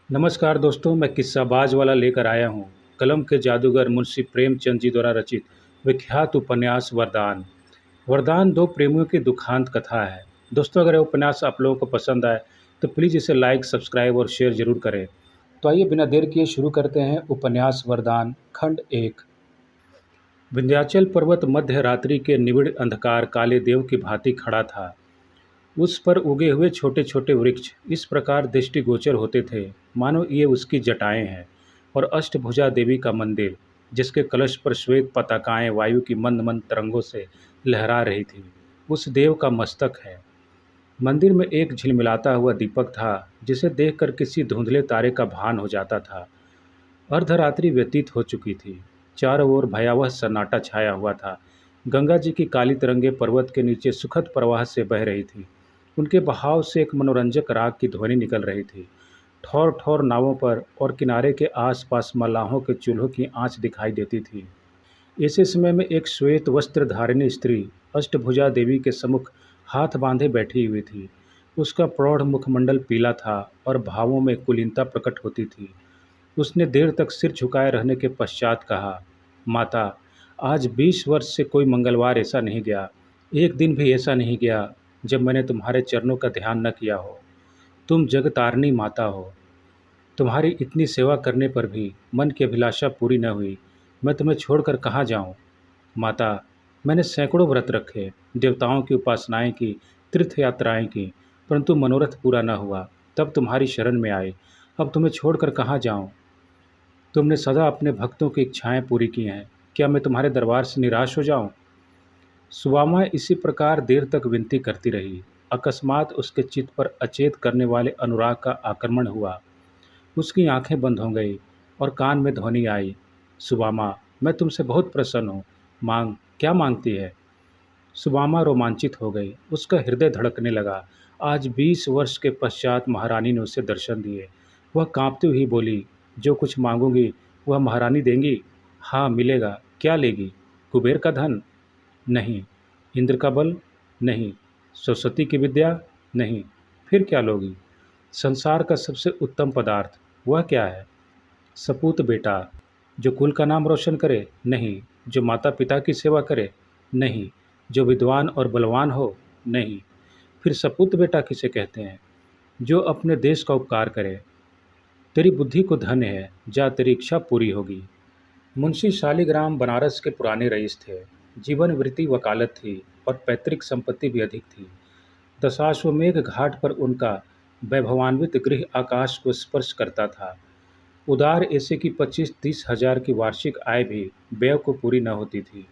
नमस्कार दोस्तों, मैं किस्साबाज वाला लेकर आया हूँ। कलम के जादूगर मुंशी प्रेमचंद जी द्वारा रचित विख्यात उपन्यास वरदान। वरदान दो प्रेमियों की दुखांत कथा है। दोस्तों, अगर ये उपन्यास आप लोगों को पसंद आए तो प्लीज़ इसे लाइक, सब्सक्राइब और शेयर जरूर करें। तो आइए बिना देर किए शुरू करते हैं उपन्यास वरदान खंड एक। विंध्याचल पर्वत मध्य रात्रि के निबिड़ अंधकार काले देव की भांति खड़ा था। उस पर उगे हुए छोटे छोटे वृक्ष इस प्रकार दृष्टिगोचर होते थे मानो ये उसकी जटाएं हैं, और अष्टभुजा देवी का मंदिर जिसके कलश पर श्वेत पताकाएं वायु की मंद मंद तरंगों से लहरा रही थी, उस देव का मस्तक है। मंदिर में एक झिलमिलाता हुआ दीपक था जिसे देखकर किसी धुंधले तारे का भान हो जाता था। अर्धरात्रि व्यतीत हो चुकी थी। चारों ओर भयावह सन्नाटा छाया हुआ था। गंगा जी की काली तरंगे पर्वत के नीचे सुखद प्रवाह से बह रही थी। उनके बहाव से एक मनोरंजक राग की ध्वनि निकल रही थी। ठौर ठौर नावों पर और किनारे के आसपास मल्लाहों के चूल्हों की आंच दिखाई देती थी। ऐसे समय में एक श्वेत वस्त्र धारिणी स्त्री अष्टभुजा देवी के सम्मुख हाथ बांधे बैठी हुई थी। उसका प्रौढ़ मुखमंडल पीला था और भावों में कुलीनता प्रकट होती थी। उसने देर तक सिर झुकाए रहने के पश्चात कहा, माता, आज 20 वर्ष से कोई मंगलवार ऐसा नहीं गया, एक दिन भी ऐसा नहीं गया जब मैंने तुम्हारे चरणों का ध्यान न किया हो। तुम जगतारिणी माता हो। तुम्हारी इतनी सेवा करने पर भी मन की अभिलाषा पूरी न हुई। मैं तुम्हें छोड़कर कहाँ जाऊँ। माता, मैंने सैकड़ों व्रत रखे, देवताओं की उपासनाएं की, तीर्थ यात्राएं की, परंतु मनोरथ पूरा न हुआ। तब तुम्हारी शरण में आए। अब तुम्हें छोड़कर कहाँ जाऊँ। तुमने सदा अपने भक्तों की इच्छाएं पूरी की हैं। क्या मैं तुम्हारे दरबार से निराश हो जाऊं? सुवामा इसी प्रकार देर तक विनती करती रही। अकस्मात उसके चित्त पर अचेत करने वाले अनुराग का आक्रमण हुआ। उसकी आंखें बंद हो गई और कान में ध्वनि आई, सुवामा, मैं तुमसे बहुत प्रसन्न हूँ। मांग, क्या मांगती है? सुदामा रोमांचित हो गई। उसका हृदय धड़कने लगा। आज 20 वर्ष के पश्चात महारानी ने उसे दर्शन दिए। वह कांपती हुई बोली, जो कुछ मांगूंगी वह महारानी देंगी। हाँ, मिलेगा। क्या लेगी? कुबेर का धन? नहीं। इंद्र का बल? नहीं। सरस्वती की विद्या? नहीं। फिर क्या लोगी? संसार का सबसे उत्तम पदार्थ, वह क्या है? सपूत बेटा, जो कुल का नाम रोशन करे? नहीं। जो माता पिता की सेवा करे? नहीं। जो विद्वान और बलवान हो? नहीं। फिर सपूत बेटा किसे कहते हैं? जो अपने देश का उपकार करे। तेरी बुद्धि को धन्य है, जा तेरी इच्छा पूरी होगी। मुंशी शालिग्राम बनारस के पुराने रईस थे। जीवन वृत्ति वकालत थी और पैतृक संपत्ति भी अधिक थी। दशाश्वमेघ घाट पर उनका वैभवान्वित गृह आकाश को स्पर्श करता था। उदार ऐसे कि 25-30 हजार की वार्षिक आय भी व्यय को पूरी न होती थी।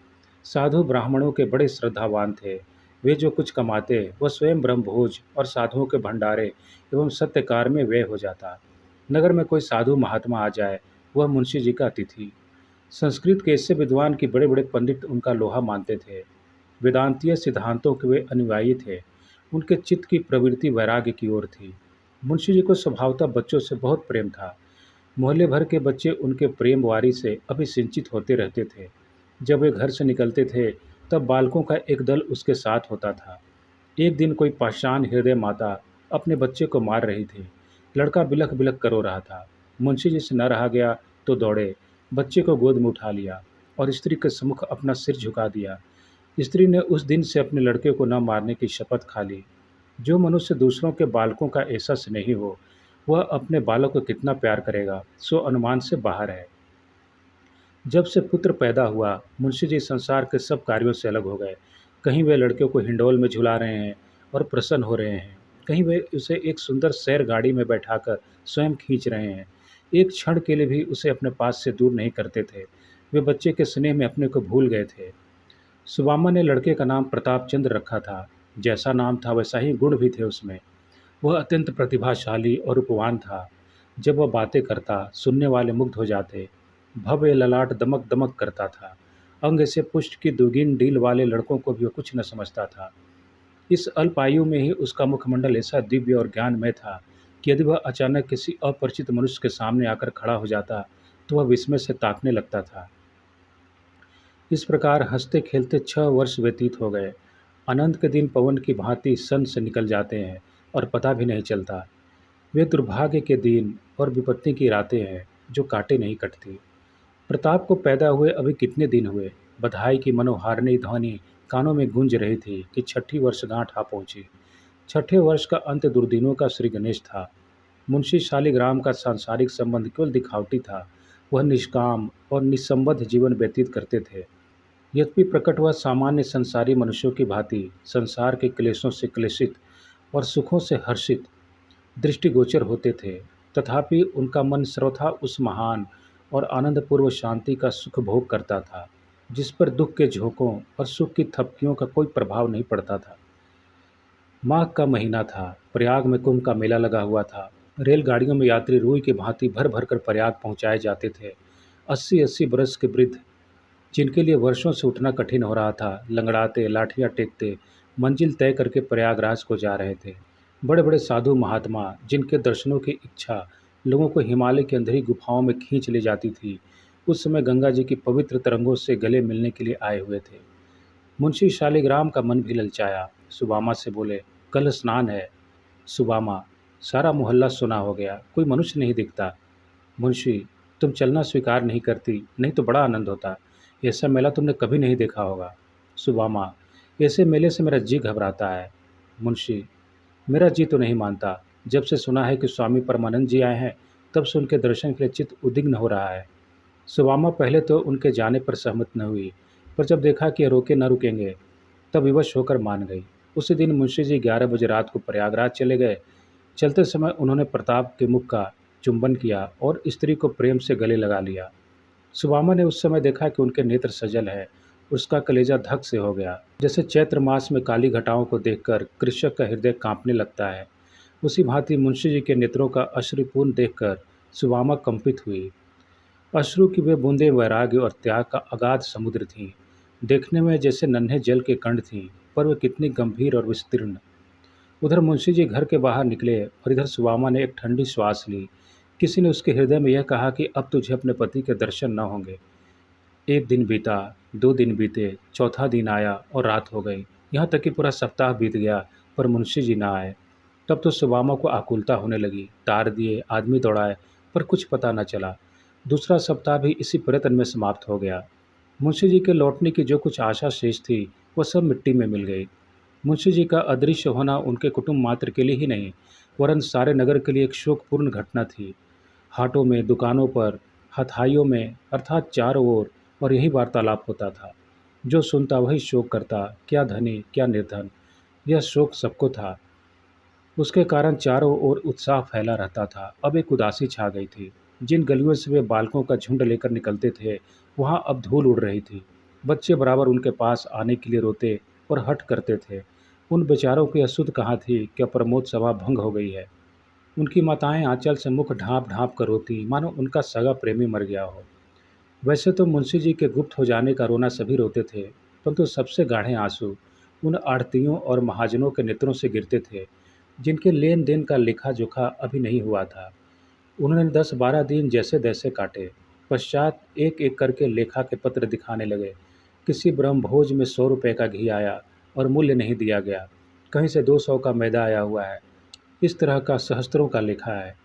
साधु ब्राह्मणों के बड़े श्रद्धावान थे। वे जो कुछ कमाते वह स्वयं ब्रह्मभोज और साधुओं के भंडारे एवं सत्यकार में व्यय हो जाता। नगर में कोई साधु महात्मा आ जाए, वह मुंशी जी का अतिथि। संस्कृत के ऐसे विद्वान की बड़े बड़े पंडित उनका लोहा मानते थे। वेदांतीय सिद्धांतों के वे अनुयायी थे। उनके चित्त की प्रवृत्ति वैराग्य की ओर थी। मुंशी जी को स्वभावतः बच्चों से बहुत प्रेम था। मोहल्ले भर के बच्चे उनके प्रेम वारी से अभिसिंचित होते रहते थे। जब वे घर से निकलते थे तब बालकों का एक दल उसके साथ होता था। एक दिन कोई पाषाण हृदय माता अपने बच्चे को मार रही थी। लड़का बिलख बिलख कर रो रहा था। मुंशी जी से न रहा गया तो दौड़े, बच्चे को गोद में उठा लिया और स्त्री के सम्मुख अपना सिर झुका दिया। स्त्री ने उस दिन से अपने लड़के को न मारने की शपथ खा ली। जो मनुष्य दूसरों के बालकों का ऐसा स्नेही हो, वह अपने बालक को कितना प्यार करेगा, सो अनुमान से बाहर है। जब से पुत्र पैदा हुआ, मुंशी जी संसार के सब कार्यों से अलग हो गए। कहीं वे लड़के को हिंडोल में झुला रहे हैं और प्रसन्न हो रहे हैं, कहीं वे उसे एक सुंदर सैर गाड़ी में बैठाकर स्वयं खींच रहे हैं। एक क्षण के लिए भी उसे अपने पास से दूर नहीं करते थे। वे बच्चे के स्नेह में अपने को भूल गए थे। सुबामा ने लड़के का नाम प्रताप चंद्र रखा था। जैसा नाम था वैसा ही गुण भी थे उसमें। वह अत्यंत प्रतिभाशाली और उपवान था। जब वह बातें करता, सुनने वाले मुग्ध हो जाते। भव्य ललाट दमक दमक करता था। अंग से पुष्ट की दुगीन डील वाले लड़कों को भी वह कुछ न समझता था। इस अल्प आयु में ही उसका मुखमंडल ऐसा दिव्य और ज्ञानमय था कि यदि वह अचानक किसी अपरिचित मनुष्य के सामने आकर खड़ा हो जाता तो वह विस्मय से ताकने लगता था। इस प्रकार हंसते खेलते 6 वर्ष व्यतीत हो गए। अनंत के दिन पवन की भांति सन से निकल जाते हैं और पता भी नहीं चलता। वे दुर्भाग्य के दिन और विपत्ति की रातें हैं जो काटे नहीं कटती। प्रताप को पैदा हुए अभी कितने दिन हुए, बधाई की मनोहारिणी ध्वनि कानों में गूंज रही थी कि छठी वर्षगांठ आ पहुंची। छठे वर्ष का अंत दुर्दिनों का श्री गणेश था। मुंशी शालिग्राम का सांसारिक संबंध केवल दिखावटी था। वह निष्काम और निस्संबद्ध जीवन व्यतीत करते थे। यद्यपि प्रकट वह सामान्य संसारी मनुष्यों की भांति संसार के क्लेशों से क्लेशित और सुखों से हर्षित दृष्टिगोचर होते थे, तथापि उनका मन सर्वथा उस महान और आनंदपूर्व शांति का सुख भोग करता था जिस पर दुख के झोंकों और सुख की थपकियों का कोई प्रभाव नहीं पड़ता था। माघ का महीना था। प्रयाग में कुंभ का मेला लगा हुआ था। रेलगाड़ियों में यात्री रूई की भांति भर भर कर प्रयाग पहुंचाए जाते थे। 80-80 बरस के वृद्ध, जिनके लिए वर्षों से उठना कठिन हो रहा था, लंगड़ाते लाठियां टेकते मंजिल तय करके प्रयागराज को जा रहे थे। बड़े बड़े साधु महात्मा, जिनके दर्शनों की इच्छा लोगों को हिमालय की अंधेरी गुफाओं में खींच ले जाती थी, उस समय गंगा जी की पवित्र तरंगों से गले मिलने के लिए आए हुए थे। मुंशी शालिग्राम का मन भी ललचाया। सुबामा से बोले, कल स्नान है। सुबामा, सारा मोहल्ला सुना हो गया, कोई मनुष्य नहीं दिखता। मुंशी, तुम चलना स्वीकार नहीं करती, नहीं तो बड़ा आनंद होता। ऐसा मेला तुमने कभी नहीं देखा होगा। सुबामा, ऐसे मेले से मेरा जी घबराता है। मुंशी, मेरा जी तो नहीं मानता। जब से सुना है कि स्वामी परमानंद जी आए हैं, तब से उनके दर्शन के लिए चित्त उद्विग्न हो रहा है। सुबामा पहले तो उनके जाने पर सहमत न हुई, पर जब देखा कि ये रोके न रुकेंगे, तब विवश होकर मान गई। उसी दिन मुंशी जी 11 बजे रात को प्रयागराज चले गए। चलते समय उन्होंने प्रताप के मुख का चुंबन किया और स्त्री को प्रेम से गले लगा लिया। सुबामा ने उस समय देखा कि उनके नेत्र सजल है। उसका कलेजा धक से हो गया, जैसे चैत्र मास में काली घटाओं को देखकर कृषक का हृदय कांपने लगता है। उसी भांति मुंशी जी के नेत्रों का अश्रुपूर्ण देखकर सुबामा कंपित हुई। अश्रु की वे बूंदें वैराग्य और त्याग का अगाध समुद्र थीं। देखने में जैसे नन्हे जल के कण थीं, पर वे कितनी गंभीर और विस्तीर्ण। उधर मुंशी जी घर के बाहर निकले और इधर सुबामा ने एक ठंडी श्वास ली। किसी ने उसके हृदय में यह कहा कि अब तुझे अपने पति के दर्शन न होंगे। एक दिन बीता, 2 दिन बीते, चौथा दिन आया और रात हो गई। यहाँ तक कि पूरा सप्ताह बीत गया, पर मुंशी जी न आए। तब तो सुबामा को आकुलता होने लगी। तार दिए, आदमी दौड़ाए, पर कुछ पता न चला। दूसरा सप्ताह भी इसी प्रयत्न में समाप्त हो गया। मुंशी जी के लौटने की जो कुछ आशा शेष थी, वह सब मिट्टी में मिल गई। मुंशी जी का अदृश्य होना उनके कुटुंब मात्र के लिए ही नहीं, वरन सारे नगर के लिए एक शोकपूर्ण घटना थी। हाटों में, दुकानों पर, हथाइयों में, अर्थात चारों ओर और यही वार्तालाप होता था। जो सुनता वही शोक करता, क्या धनी क्या निर्धन, यह शोक सबको था। उसके कारण चारों ओर उत्साह फैला रहता था। अब एक उदासी छा गई थी। जिन गलियों से वे बालकों का झुंड लेकर निकलते थे, वहाँ अब धूल उड़ रही थी। बच्चे बराबर उनके पास आने के लिए रोते और हठ करते थे। उन बेचारों की असुध कहाँ थी कि प्रमोद सभा भंग हो गई है। उनकी माताएं आंचल से मुख ढांप ढांप कर रोती, मानो उनका सगा प्रेमी मर गया हो। वैसे तो मुंशी जी के गुप्त हो जाने का रोना सभी रोते थे, परंतु सबसे गाढ़े आंसू उन आढ़तियों और महाजनों के नेत्रों से गिरते थे, जिनके लेन देन का लेखा जोखा अभी नहीं हुआ था। उन्होंने 10-12 दिन जैसे तैसे काटे। पश्चात एक एक करके लेखा के पत्र दिखाने लगे। किसी ब्रह्मभोज में 100 रुपये का घी आया और मूल्य नहीं दिया गया। कहीं से 200 का मैदा आया हुआ है। इस तरह का सहस्त्रों का लेखा है।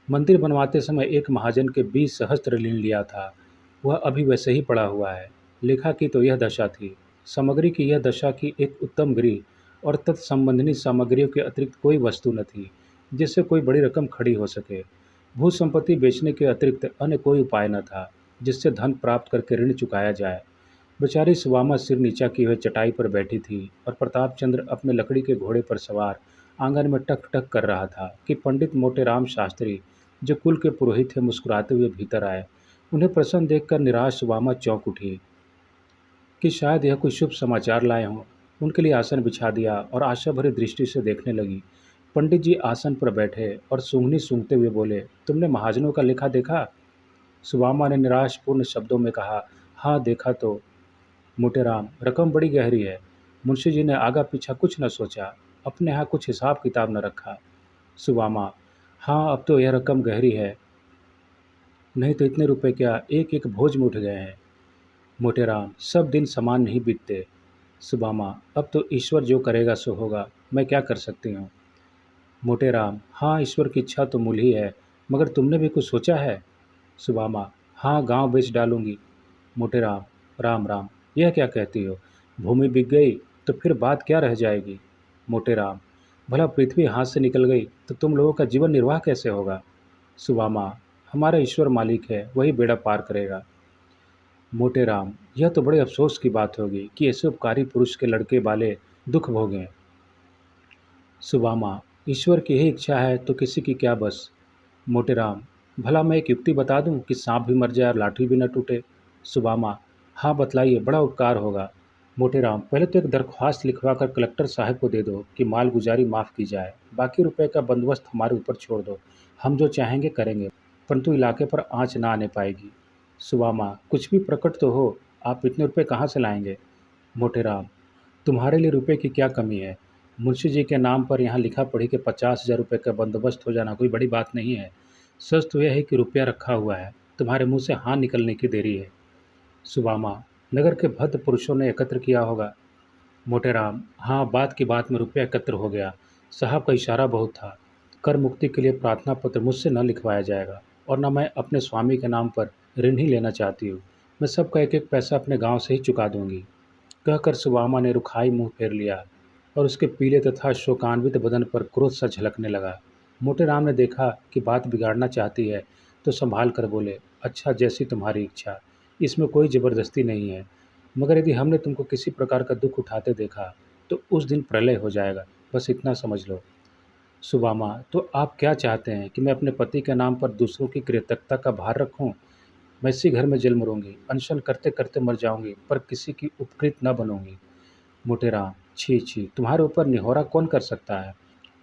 मंदिर बनवाते समय एक महाजन के 20 सहस्त्र ऋण लिया था, वह अभी वैसे ही पड़ा हुआ है। लेखा की तो यह दशा थी। सामग्री की यह दशा की एक उत्तम गृह और तत्संबंधी सामग्रियों के अतिरिक्त कोई वस्तु न थी जिससे कोई बड़ी रकम खड़ी हो सके। भू संपत्ति बेचने के अतिरिक्त अन्य कोई उपाय न था जिससे धन प्राप्त करके ऋण चुकाया जाए। बेचारी सुबामा सिर नीचा किए हुए चटाई पर बैठी थी और प्रताप चंद्र अपने लकड़ी के घोड़े पर सवार आंगन में टक टक कर रहा था कि पंडित मोटेराम शास्त्री, जो कुल के पुरोहित थे, मुस्कुराते हुए भीतर आए। उन्हें प्रसन्न देखकर निराश सुबामा चौंक उठी कि शायद यह कोई शुभ समाचार लाए हों। उनके लिए आसन बिछा दिया और आशा भरी दृष्टि से देखने लगी। पंडित जी आसन पर बैठे और सूंघनी सूंघते हुए बोले, तुमने महाजनों का लेखा देखा? सुबामा ने निराशपूर्ण शब्दों में कहा, हाँ देखा तो। मोटेराम, रकम बड़ी गहरी है। मुंशी जी ने आगा पीछा कुछ न सोचा, अपने यहाँ कुछ हिसाब किताब न रखा। सुबामा, हाँ अब तो यह रकम गहरी है, नहीं तो इतने रुपए क्या एक एक भोज में उठ गए हैं। मोटेराम, सब दिन समान नहीं बीतते। सुबामा, अब तो ईश्वर जो करेगा सो होगा, मैं क्या कर सकती हूँ। मोटेराम, हाँ, ईश्वर की इच्छा तो मूल ही है, मगर तुमने भी कुछ सोचा है? सुदामा, हाँ, गांव बेच डालूंगी। मोटेराम, राम राम, यह क्या कहती हो? भूमि बिक गई तो फिर बात क्या रह जाएगी? मोटेराम, भला पृथ्वी हाथ से निकल गई तो तुम लोगों का जीवन निर्वाह कैसे होगा? सुदामा, हमारा ईश्वर मालिक है, वही बेड़ा पार करेगा। मोटेराम, यह तो बड़े अफसोस की बात होगी कि ऐसे उपकारी पुरुष के लड़के वाले दुख भोगें। सुदामा, ईश्वर की यही इच्छा है तो किसी की क्या बस। मोटेराम, भला मैं एक युक्ति बता दूं कि सांप भी मर जाए और लाठी भी न टूटे? सुदामा, हाँ, बतलाइए, बड़ा उपकार होगा। मोटेराम, पहले तो एक दरख्वास्त लिखवा कर कलेक्टर साहब को दे दो कि मालगुजारी माफ़ की जाए, बाकी रुपए का बंदोबस्त हमारे ऊपर छोड़ दो, हम जो चाहेंगे करेंगे, परंतु इलाके पर आँच ना आने पाएगी। सुदामा, कुछ भी प्रकट तो हो, आप इतने रुपए कहाँ से लाएंगे? मोटेराम, तुम्हारे लिए रुपए की क्या कमी है? मुंशी जी के नाम पर यहाँ लिखा पढ़ी के 50,000 रुपये का बंदोबस्त हो जाना कोई बड़ी बात नहीं है। सच तो यह है कि रुपया रखा हुआ है, तुम्हारे मुंह से हाँ निकलने की देरी है। सुदामा, नगर के भद्र पुरुषों ने एकत्र किया होगा। मोटेराम, हाँ, बात की बात में रुपया एकत्र हो गया, साहब का इशारा बहुत था। कर मुक्ति के लिए प्रार्थना पत्र मुझसे न लिखवाया जाएगा, और न मैं अपने स्वामी के नाम पर ऋण ही लेना चाहती हूँ। मैं सबका एक एक पैसा अपने गांव से ही चुका दूंगी। कहकर सुदामा ने रुखाई मुंह फेर लिया और उसके पीले तथा शोकान्वित बदन पर क्रोध सा झलकने लगा। मोटेराम ने देखा कि बात बिगाड़ना चाहती है तो संभाल कर बोले, अच्छा, जैसी तुम्हारी इच्छा, इसमें कोई ज़बरदस्ती नहीं है, मगर यदि हमने तुमको किसी प्रकार का दुख उठाते देखा तो उस दिन प्रलय हो जाएगा, बस इतना समझ लो। सुदामा, तो आप क्या चाहते हैं कि मैं अपने पति के नाम पर दूसरों की कृतज्ञता का भार रखूं? मैं इसी घर में जल मरूंगी, अनशन करते करते मर जाऊंगी, पर किसी की उपकृत न बनूंगी। मोटेराम, छी छी, तुम्हारे ऊपर निहोरा कौन कर सकता है?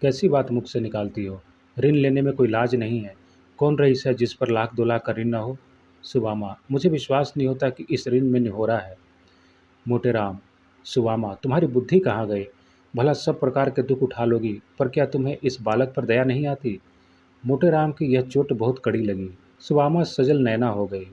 कैसी बात मुख से निकालती हो? ऋण लेने में कोई लाज नहीं है। कौन रईस है जिस पर लाख 2 लाख का ऋण न हो? सुदामा, मुझे विश्वास नहीं होता कि इस ऋण में निहोरा है। मोटेराम, सुदामा, तुम्हारी बुद्धि कहाँ गई? भला सब प्रकार के दुख उठा लोगी, पर क्या तुम्हें इस बालक पर दया नहीं आती? मोटेराम की यह चोट बहुत कड़ी लगी। सुदामा सजल नैना हो गई।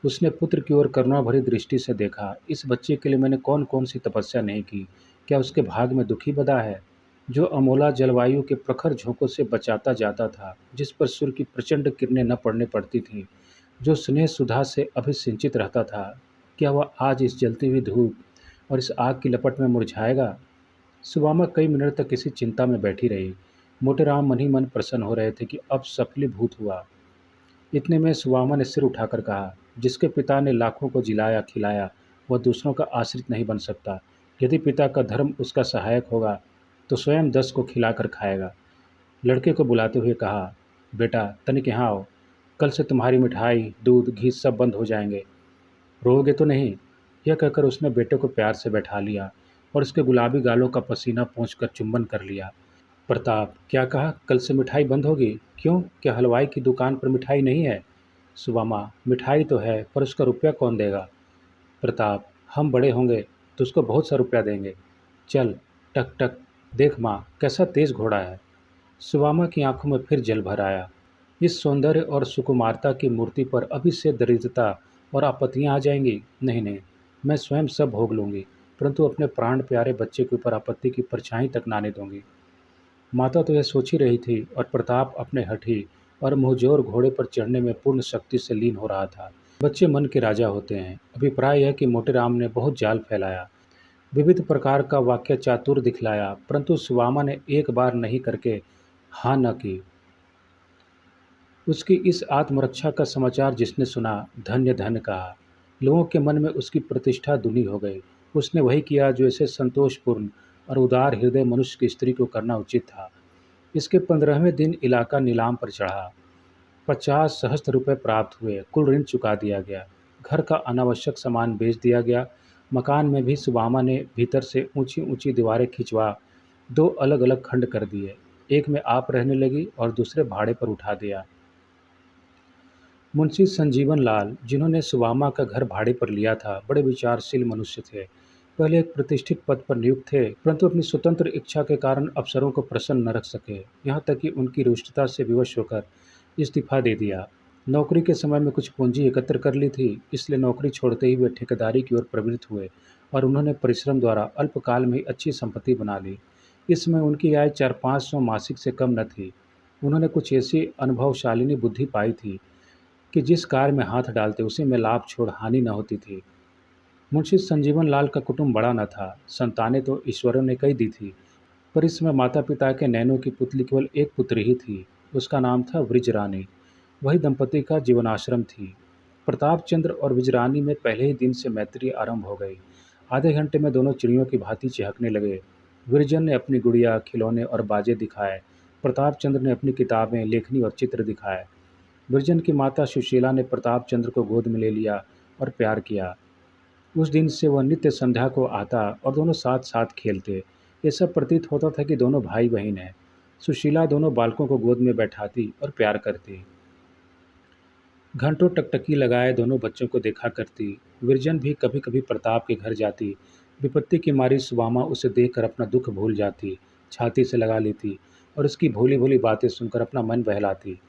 उसने पुत्र की ओर करुणा भरी दृष्टि से देखा। इस बच्चे के लिए मैंने कौन कौन सी तपस्या नहीं की, क्या उसके भाग में दुखी बदा है? जो अमोला जलवायु के प्रखर झोंकों से बचाता जाता था, जिस पर सूर्य की प्रचंड किरणें न पड़ने पड़ती थीं, जो स्नेह सुधा से अभिसिंचित रहता था, क्या वह आज इस जलती हुई धूप और इस आग की लपट में मुरझाएगा? सुदामा कई मिनट तक किसी चिंता में बैठी रही। मोटेराम मन ही मन प्रसन्न हो रहे थे कि अब सफलीभूत हुआ। इतने में सुदामा ने सिर उठाकर कहा, जिसके पिता ने लाखों को जिलाया खिलाया, वह दूसरों का आश्रित नहीं बन सकता। यदि पिता का धर्म उसका सहायक होगा तो स्वयं 10 को खिलाकर खाएगा। लड़के को बुलाते हुए कहा, बेटा, तनिक यहाँ आओ, कल से तुम्हारी मिठाई दूध घी सब बंद हो जाएंगे, रोओगे तो नहीं? यह कहकर उसने बेटे को प्यार से बैठा लिया और उसके गुलाबी गालों का पसीना पोंछकर चुंबन कर लिया। प्रताप, क्या कहा? कल से मिठाई बंद होगी? क्यों, क्या हलवाई की दुकान पर मिठाई नहीं है? सुदामा, मिठाई तो है, पर उसका रुपया कौन देगा? प्रताप, हम बड़े होंगे तो उसको बहुत सा रुपया देंगे। चल, टक टक, देख माँ, कैसा तेज घोड़ा है। सुदामा की आंखों में फिर जल भर आया। इस सौंदर्य और सुकुमारता की मूर्ति पर अभी से दरिद्रता और आपत्तियां आ जाएंगी? नहीं नहीं, मैं स्वयं सब भोग लूंगी, परंतु अपने प्राण प्यारे बच्चे के ऊपर आपत्ति की परछाई तक न आने दूंगी। माता तो यह सोच ही रही थी और प्रताप अपने हठी और मुंहजोर घोड़े पर चढ़ने में पूर्ण शक्ति से लीन हो रहा था। बच्चे मन के राजा होते हैं। अभिप्राय यह कि मोटेराम ने बहुत जाल फैलाया, विविध प्रकार का वाक्य चातुर दिखलाया, परंतु सुदामा ने एक बार नहीं करके हाँ न की। उसकी इस आत्मरक्षा का समाचार जिसने सुना, धन्य धन्य कहा। लोगों के मन में उसकी प्रतिष्ठा दुनी हो गई। उसने वही किया जो ऐसे संतोषपूर्ण और उदार हृदय मनुष्य की स्त्री को करना उचित था। इसके 15वें दिन इलाका नीलाम पर चढ़ा। 50 सहस्त्र रुपये प्राप्त हुए, कुल ऋण चुका दिया गया, घर का अनावश्यक सामान बेच दिया गया। मकान में भी सुदामा ने भीतर से ऊंची ऊंची दीवारें खिंचवा 2 अलग अलग खंड कर दिए। एक में आप रहने लगी और दूसरे भाड़े पर उठा दिया। मुंशी संजीवन लाल, जिन्होंने सुदामा का घर भाड़े पर लिया था, बड़े विचारशील मनुष्य थे। पहले एक प्रतिष्ठित पद पर नियुक्त थे, परंतु अपनी स्वतंत्र इच्छा के कारण अफसरों को प्रसन्न न रख सके, यहाँ तक कि उनकी रुष्टता से विवश होकर इस्तीफा दे दिया। नौकरी के समय में कुछ पूंजी एकत्र कर ली थी, इसलिए नौकरी छोड़ते ही वे ठेकेदारी की ओर प्रवृत्त हुए और उन्होंने परिश्रम द्वारा अल्पकाल में ही अच्छी संपत्ति बना ली। इस समय उनकी आय 4-500 मासिक से कम न थी। उन्होंने कुछ ऐसी अनुभवशालिनी बुद्धि पाई थी कि जिस कार्य में हाथ डालते उसी में लाभ छोड़ हानि न होती थी। मुंशी संजीवन लाल का कुटुंब बड़ा न था, संतानें तो ईश्वरों ने कई दी थी, पर इस समय माता-पिता के नैनों की पुतली केवल एक पुत्री ही थी। उसका नाम था वृजरानी। वही दंपति का जीवनाश्रम थी। प्रतापचंद्र और वृजरानी में पहले ही दिन से मैत्री आरंभ हो गई। आधे घंटे में दोनों चिड़ियों की भांति चहकने लगे। विरजन ने अपनी गुड़िया, खिलौने और बाजे दिखाए। प्रतापचंद्र ने अपनी किताबें, लेखनी और चित्र दिखाए। विरजन की माता सुशीला ने प्रतापचंद्र को गोद में ले लिया और प्यार किया। उस दिन से वह नित्य संध्या को आता और दोनों साथ साथ खेलते। ऐसा प्रतीत होता था कि दोनों भाई बहन हैं। सुशीला दोनों बालकों को गोद में बैठाती और प्यार करती। घंटों टकटकी लगाए दोनों बच्चों को देखा करती। विरजन भी कभी कभी प्रताप के घर जाती। विपत्ति की मारी सुवामा उसे देखकर अपना दुख भूल जाती, छाती से लगा लेती और उसकी भोली भोली बातें सुनकर अपना मन बहलाती।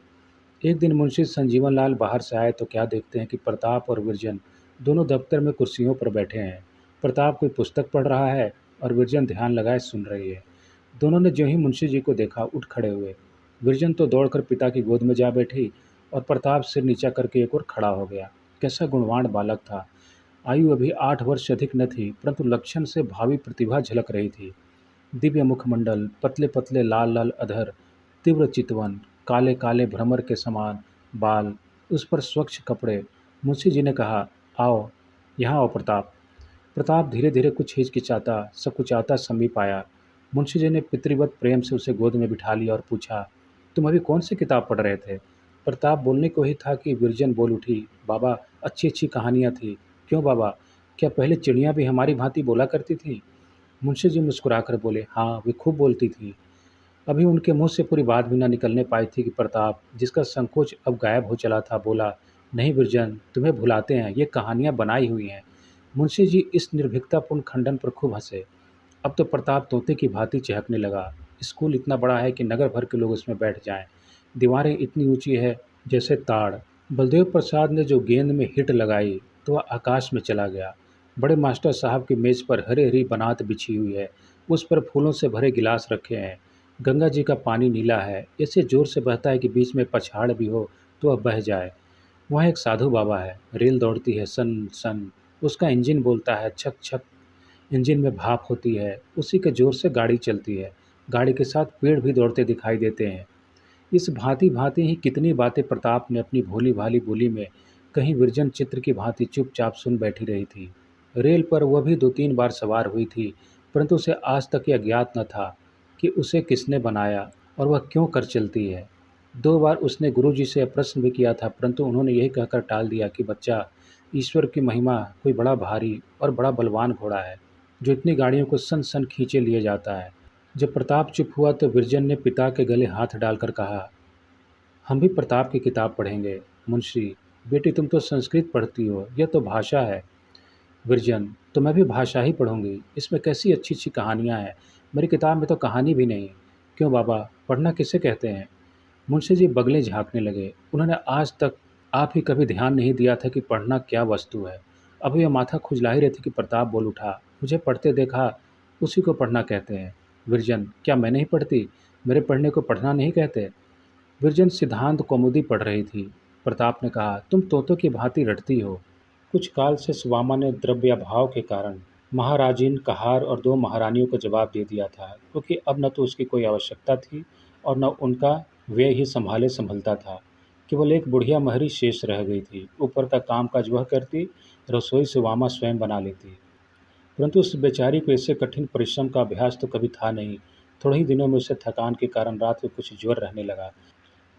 एक दिन मुंशी संजीवन लाल बाहर से आए तो क्या देखते हैं कि प्रताप और विरजन दोनों दफ्तर में कुर्सियों पर बैठे हैं। प्रताप कोई पुस्तक पढ़ रहा है और विरजन ध्यान लगाए सुन रही है। दोनों ने ज्यों ही मुंशी जी को देखा उठ खड़े हुए। विरजन तो दौड़कर पिता की गोद में जा बैठी और प्रताप सिर नीचा करके एक और खड़ा हो गया। कैसा गुणवान बालक था। आयु अभी 8 वर्ष से अधिक न थी, परंतु लक्षण से भावी प्रतिभा झलक रही थी। दिव्य मुखमंडल, पतले पतले लाल लाल अधर, तीव्र चितवन, काले काले भ्रमर के समान बाल, उस पर स्वच्छ कपड़े। मुंशी जी ने कहा, आओ, यहाँ आओ प्रताप। प्रताप धीरे धीरे कुछ हिचकिचाता सकुचाता समीप आया। मुंशी जी ने पितृवत प्रेम से उसे गोद में बिठा लिया और पूछा, तुम अभी कौन सी किताब पढ़ रहे थे? प्रताप बोलने को ही था कि विरजन बोल उठी, बाबा, अच्छी अच्छी कहानियाँ थी। क्यों बाबा, क्या पहले चिड़ियाँ भी हमारी भांति बोला करती थीं? मुंशी जी मुस्कुराकर बोले, हाँ, वे खूब बोलती थीं। अभी उनके मुंह से पूरी बात भी न निकलने पाई थी कि प्रताप, जिसका संकोच अब गायब हो चला था, बोला, नहीं विरजन, तुम्हें भुलाते हैं, ये कहानियाँ बनाई हुई हैं। मुंशी जी इस निर्भीकतापूर्ण खंडन पर खूब हंसे। अब तो प्रताप तोते की भांति चहकने लगा। स्कूल इतना बड़ा है कि नगर भर के लोग उसमें बैठ जाएं। दीवारें इतनी ऊंची है जैसे ताड़। बलदेव प्रसाद ने जो गेंद में हिट लगाई तो वह आकाश में चला गया। बड़े मास्टर साहब की मेज पर हरी हरी बनात बिछी हुई है। उस पर फूलों से भरे गिलास रखे हैं। गंगा जी का पानी नीला है, ऐसे जोर से बहता है कि बीच में पछाड़ भी हो तो वह बह जाए। वहाँ एक साधु बाबा है। रेल दौड़ती है सन सन, उसका इंजन बोलता है छक छक। इंजन में भाप होती है, उसी के जोर से गाड़ी चलती है। गाड़ी के साथ पेड़ भी दौड़ते दिखाई देते हैं। इस भांति भांति ही कितनी बातें प्रताप ने अपनी भोली भाली बोली में कहीं विरजन चित्र की भांति चुपचाप सुन बैठी रही थी। रेल पर वह भी 2-3 बार सवार हुई थी, परंतु उसे आज तक यह ज्ञात न था कि उसे किसने बनाया और वह क्यों कर चलती है। 2 बार उसने गुरुजी से प्रश्न भी किया था, परंतु उन्होंने यही कहकर टाल दिया कि बच्चा, ईश्वर की महिमा कोई बड़ा भारी और बड़ा बलवान घोड़ा है जो इतनी गाड़ियों को सन सन खींचे लिए जाता है। जब प्रताप चुप हुआ तो विरजन ने पिता के गले हाथ डालकर कहा, हम भी प्रताप की किताब पढ़ेंगे। मुंशी, बेटी, तुम तो संस्कृत पढ़ती हो, यह तो भाषा है। विरजन, तो मैं भी भाषा ही पढ़ूंगी। इसमें कैसी अच्छी अच्छी कहानियाँ हैं। मेरी किताब में तो कहानी भी नहीं। क्यों बाबा, पढ़ना किसे कहते हैं? मुंशी जी बगले झाँकने लगे। उन्होंने आज तक आप ही कभी ध्यान नहीं दिया था कि पढ़ना क्या वस्तु है। अभी वह माथा खुजला ही रही थी कि प्रताप बोल उठा, मुझे पढ़ते देखा, उसी को पढ़ना कहते हैं। विरजन, क्या मैं नहीं पढ़ती? मेरे पढ़ने को पढ़ना नहीं कहते? विरजन सिद्धांत कौमुदी पढ़ रही थी। प्रताप ने कहा, तुम तोतों की भांति रटती हो। कुछ काल से सुवामा ने द्रव्याभाव के कारण महाराजीन कहार और 2 महारानियों को जवाब दे दिया था, क्योंकि अब न तो उसकी कोई आवश्यकता थी और न उनका व्यय ही संभाले संभलता था। केवल एक बुढ़िया महरी शेष रह गई थी। ऊपर का कामकाज वह करती, रसोई सुवामा स्वयं बना लेती। परंतु उस बेचारी को ऐसे कठिन परिश्रम का अभ्यास तो कभी था नहीं। थोड़े ही दिनों में उसे थकान के कारण रात में कुछ ज्वर रहने लगा।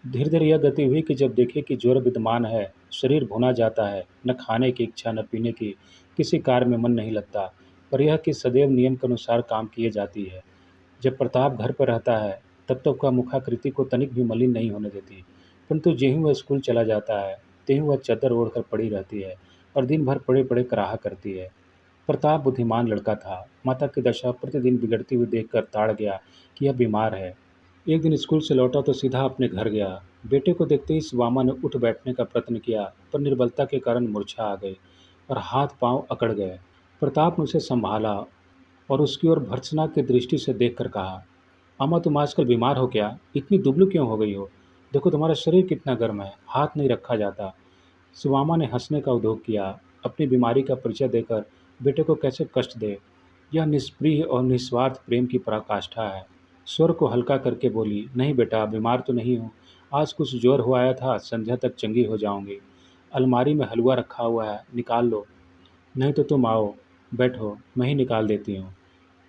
धीरे धीरे यह गति हुई कि जब देखे कि ज्वर विद्यमान है, शरीर भुना जाता है, न खाने की इच्छा न पीने की, किसी कार्य में मन नहीं लगता, पर यह कि सदैव नियम के अनुसार काम किए जाती है। जब प्रताप घर पर रहता है तब तो वह मुखाकृति को तनिक भी मलिन नहीं होने देती, परंतु ज्यों ही वह स्कूल चला जाता है त्यों ही वह चद्दर ओढ़कर पड़ी रहती है और दिन भर पड़े पड़े कराहा करती है। प्रताप बुद्धिमान लड़का था। माता की दशा प्रतिदिन बिगड़ती हुई देखकर ताड़ गया कि यह बीमार है। एक दिन स्कूल से लौटा तो सीधा अपने घर गया। बेटे को देखते ही सुवामा ने उठ बैठने का प्रयत्न किया, पर निर्बलता के कारण मूर्छा आ गई और हाथ पांव अकड़ गए। प्रताप ने उसे संभाला और उसकी ओर भर्त्सना की दृष्टि से देखकर कहा, अम्मा तुम आजकल बीमार हो क्या? इतनी दुबली क्यों हो गई हो? देखो तुम्हारा शरीर कितना गर्म है, हाथ नहीं रखा जाता। सुमामा ने हंसने का उद्योग किया। अपनी बीमारी का परिचय देकर बेटे को कैसे कष्ट दे। यह निष्प्रिय और निस्वार्थ प्रेम की पराकाष्ठा है। स्वर को हल्का करके बोली, नहीं बेटा, बीमार तो नहीं हूँ। आज कुछ ज्वर हो आया था, संध्या तक चंगी हो जाऊंगी। अलमारी में हलवा रखा हुआ है, निकाल लो। नहीं तो तुम आओ, बैठो, मैं ही निकाल देती हूँ।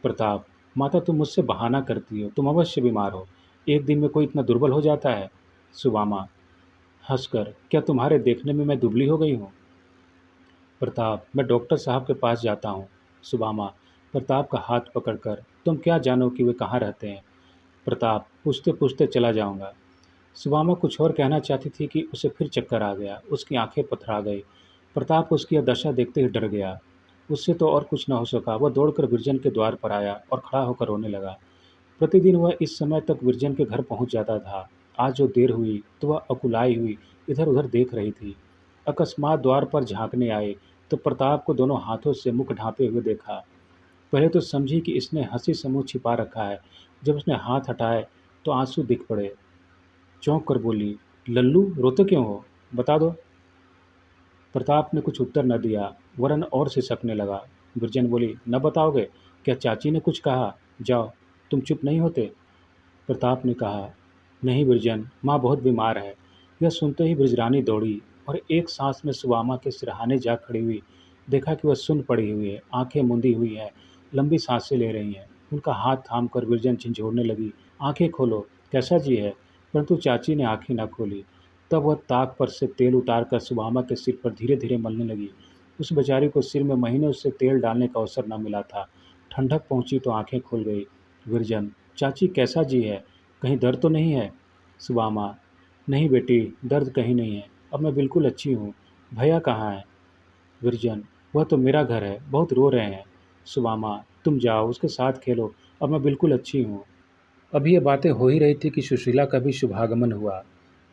प्रताप, माता तुम मुझसे बहाना करती हो, तुम अवश्य बीमार हो। एक दिन में कोई इतना दुर्बल हो जाता है? सुबामा हंसकर, क्या तुम्हारे देखने में मैं दुबली हो गई हूँ? प्रताप, मैं डॉक्टर साहब के पास जाता हूँ। सुबामा प्रताप का हाथ पकड़कर, तुम क्या जानो कि वे कहाँ रहते हैं? प्रताप, पूछते पूछते चला जाऊंगा। सुबामा कुछ और कहना चाहती थी कि उसे फिर चक्कर आ गया, उसकी आंखें पथरा गई। प्रताप उसकी यह दशा देखते ही डर गया। उससे तो और कुछ न हो सका। वह दौड़कर विरजन के द्वार पर आया और खड़ा होकर रोने लगा। प्रतिदिन वह इस समय तक विरजन के घर पहुंच जाता था। आज जो देर हुई तो वह अकुलाई हुई इधर उधर देख रही थी। अकस्मात द्वार पर झांकने आए तो प्रताप को दोनों हाथों से मुख ढांपे हुए देखा। पहले तो समझी कि इसने हंसी से मुंह छिपा रखा है। जब उसने हाथ हटाए तो आंसू दिख पड़े। चौंक कर बोली, लल्लू रोते क्यों हो? बता दो। प्रताप ने कुछ उत्तर न दिया, वरन और सिसकने लगा। बिरजन बोली, न बताओगे? क्या चाची ने कुछ कहा? जाओ, तुम चुप नहीं होते? प्रताप ने कहा, नहीं बिरजन, माँ बहुत बीमार है। यह सुनते ही बृजरानी दौड़ी और एक सांस में सुवामा के सिरहाने जा खड़ी हुई। देखा कि वह सुन पड़ी हुई है, आंखें मूंदी हुई है, लंबी सांसें ले रही हैं। उनका हाथ थाम कर बिरजन झिंझोड़ने लगी, आंखें खोलो, कैसा जी है? परंतु चाची ने आंखें न खोली। तब वह ताक पर से तेल उतार कर सुदामा के सिर पर धीरे धीरे मलने लगी। उस बेचारी को सिर में महीनों से तेल डालने का अवसर न मिला था। ठंडक पहुंची तो आंखें खुल गई। विरजन, चाची कैसा जी है? कहीं दर्द तो नहीं है? सुदामा, नहीं बेटी, दर्द कहीं नहीं है, अब मैं बिल्कुल अच्छी हूँ। भैया कहाँ है? विरजन, वह तो मेरा घर है, बहुत रो रहे हैं। सुदामा, तुम जाओ, उसके साथ खेलो, अब मैं बिल्कुल अच्छी हूँ। अभी ये बातें हो ही रही थी कि सुशीला का भी शुभागमन हुआ।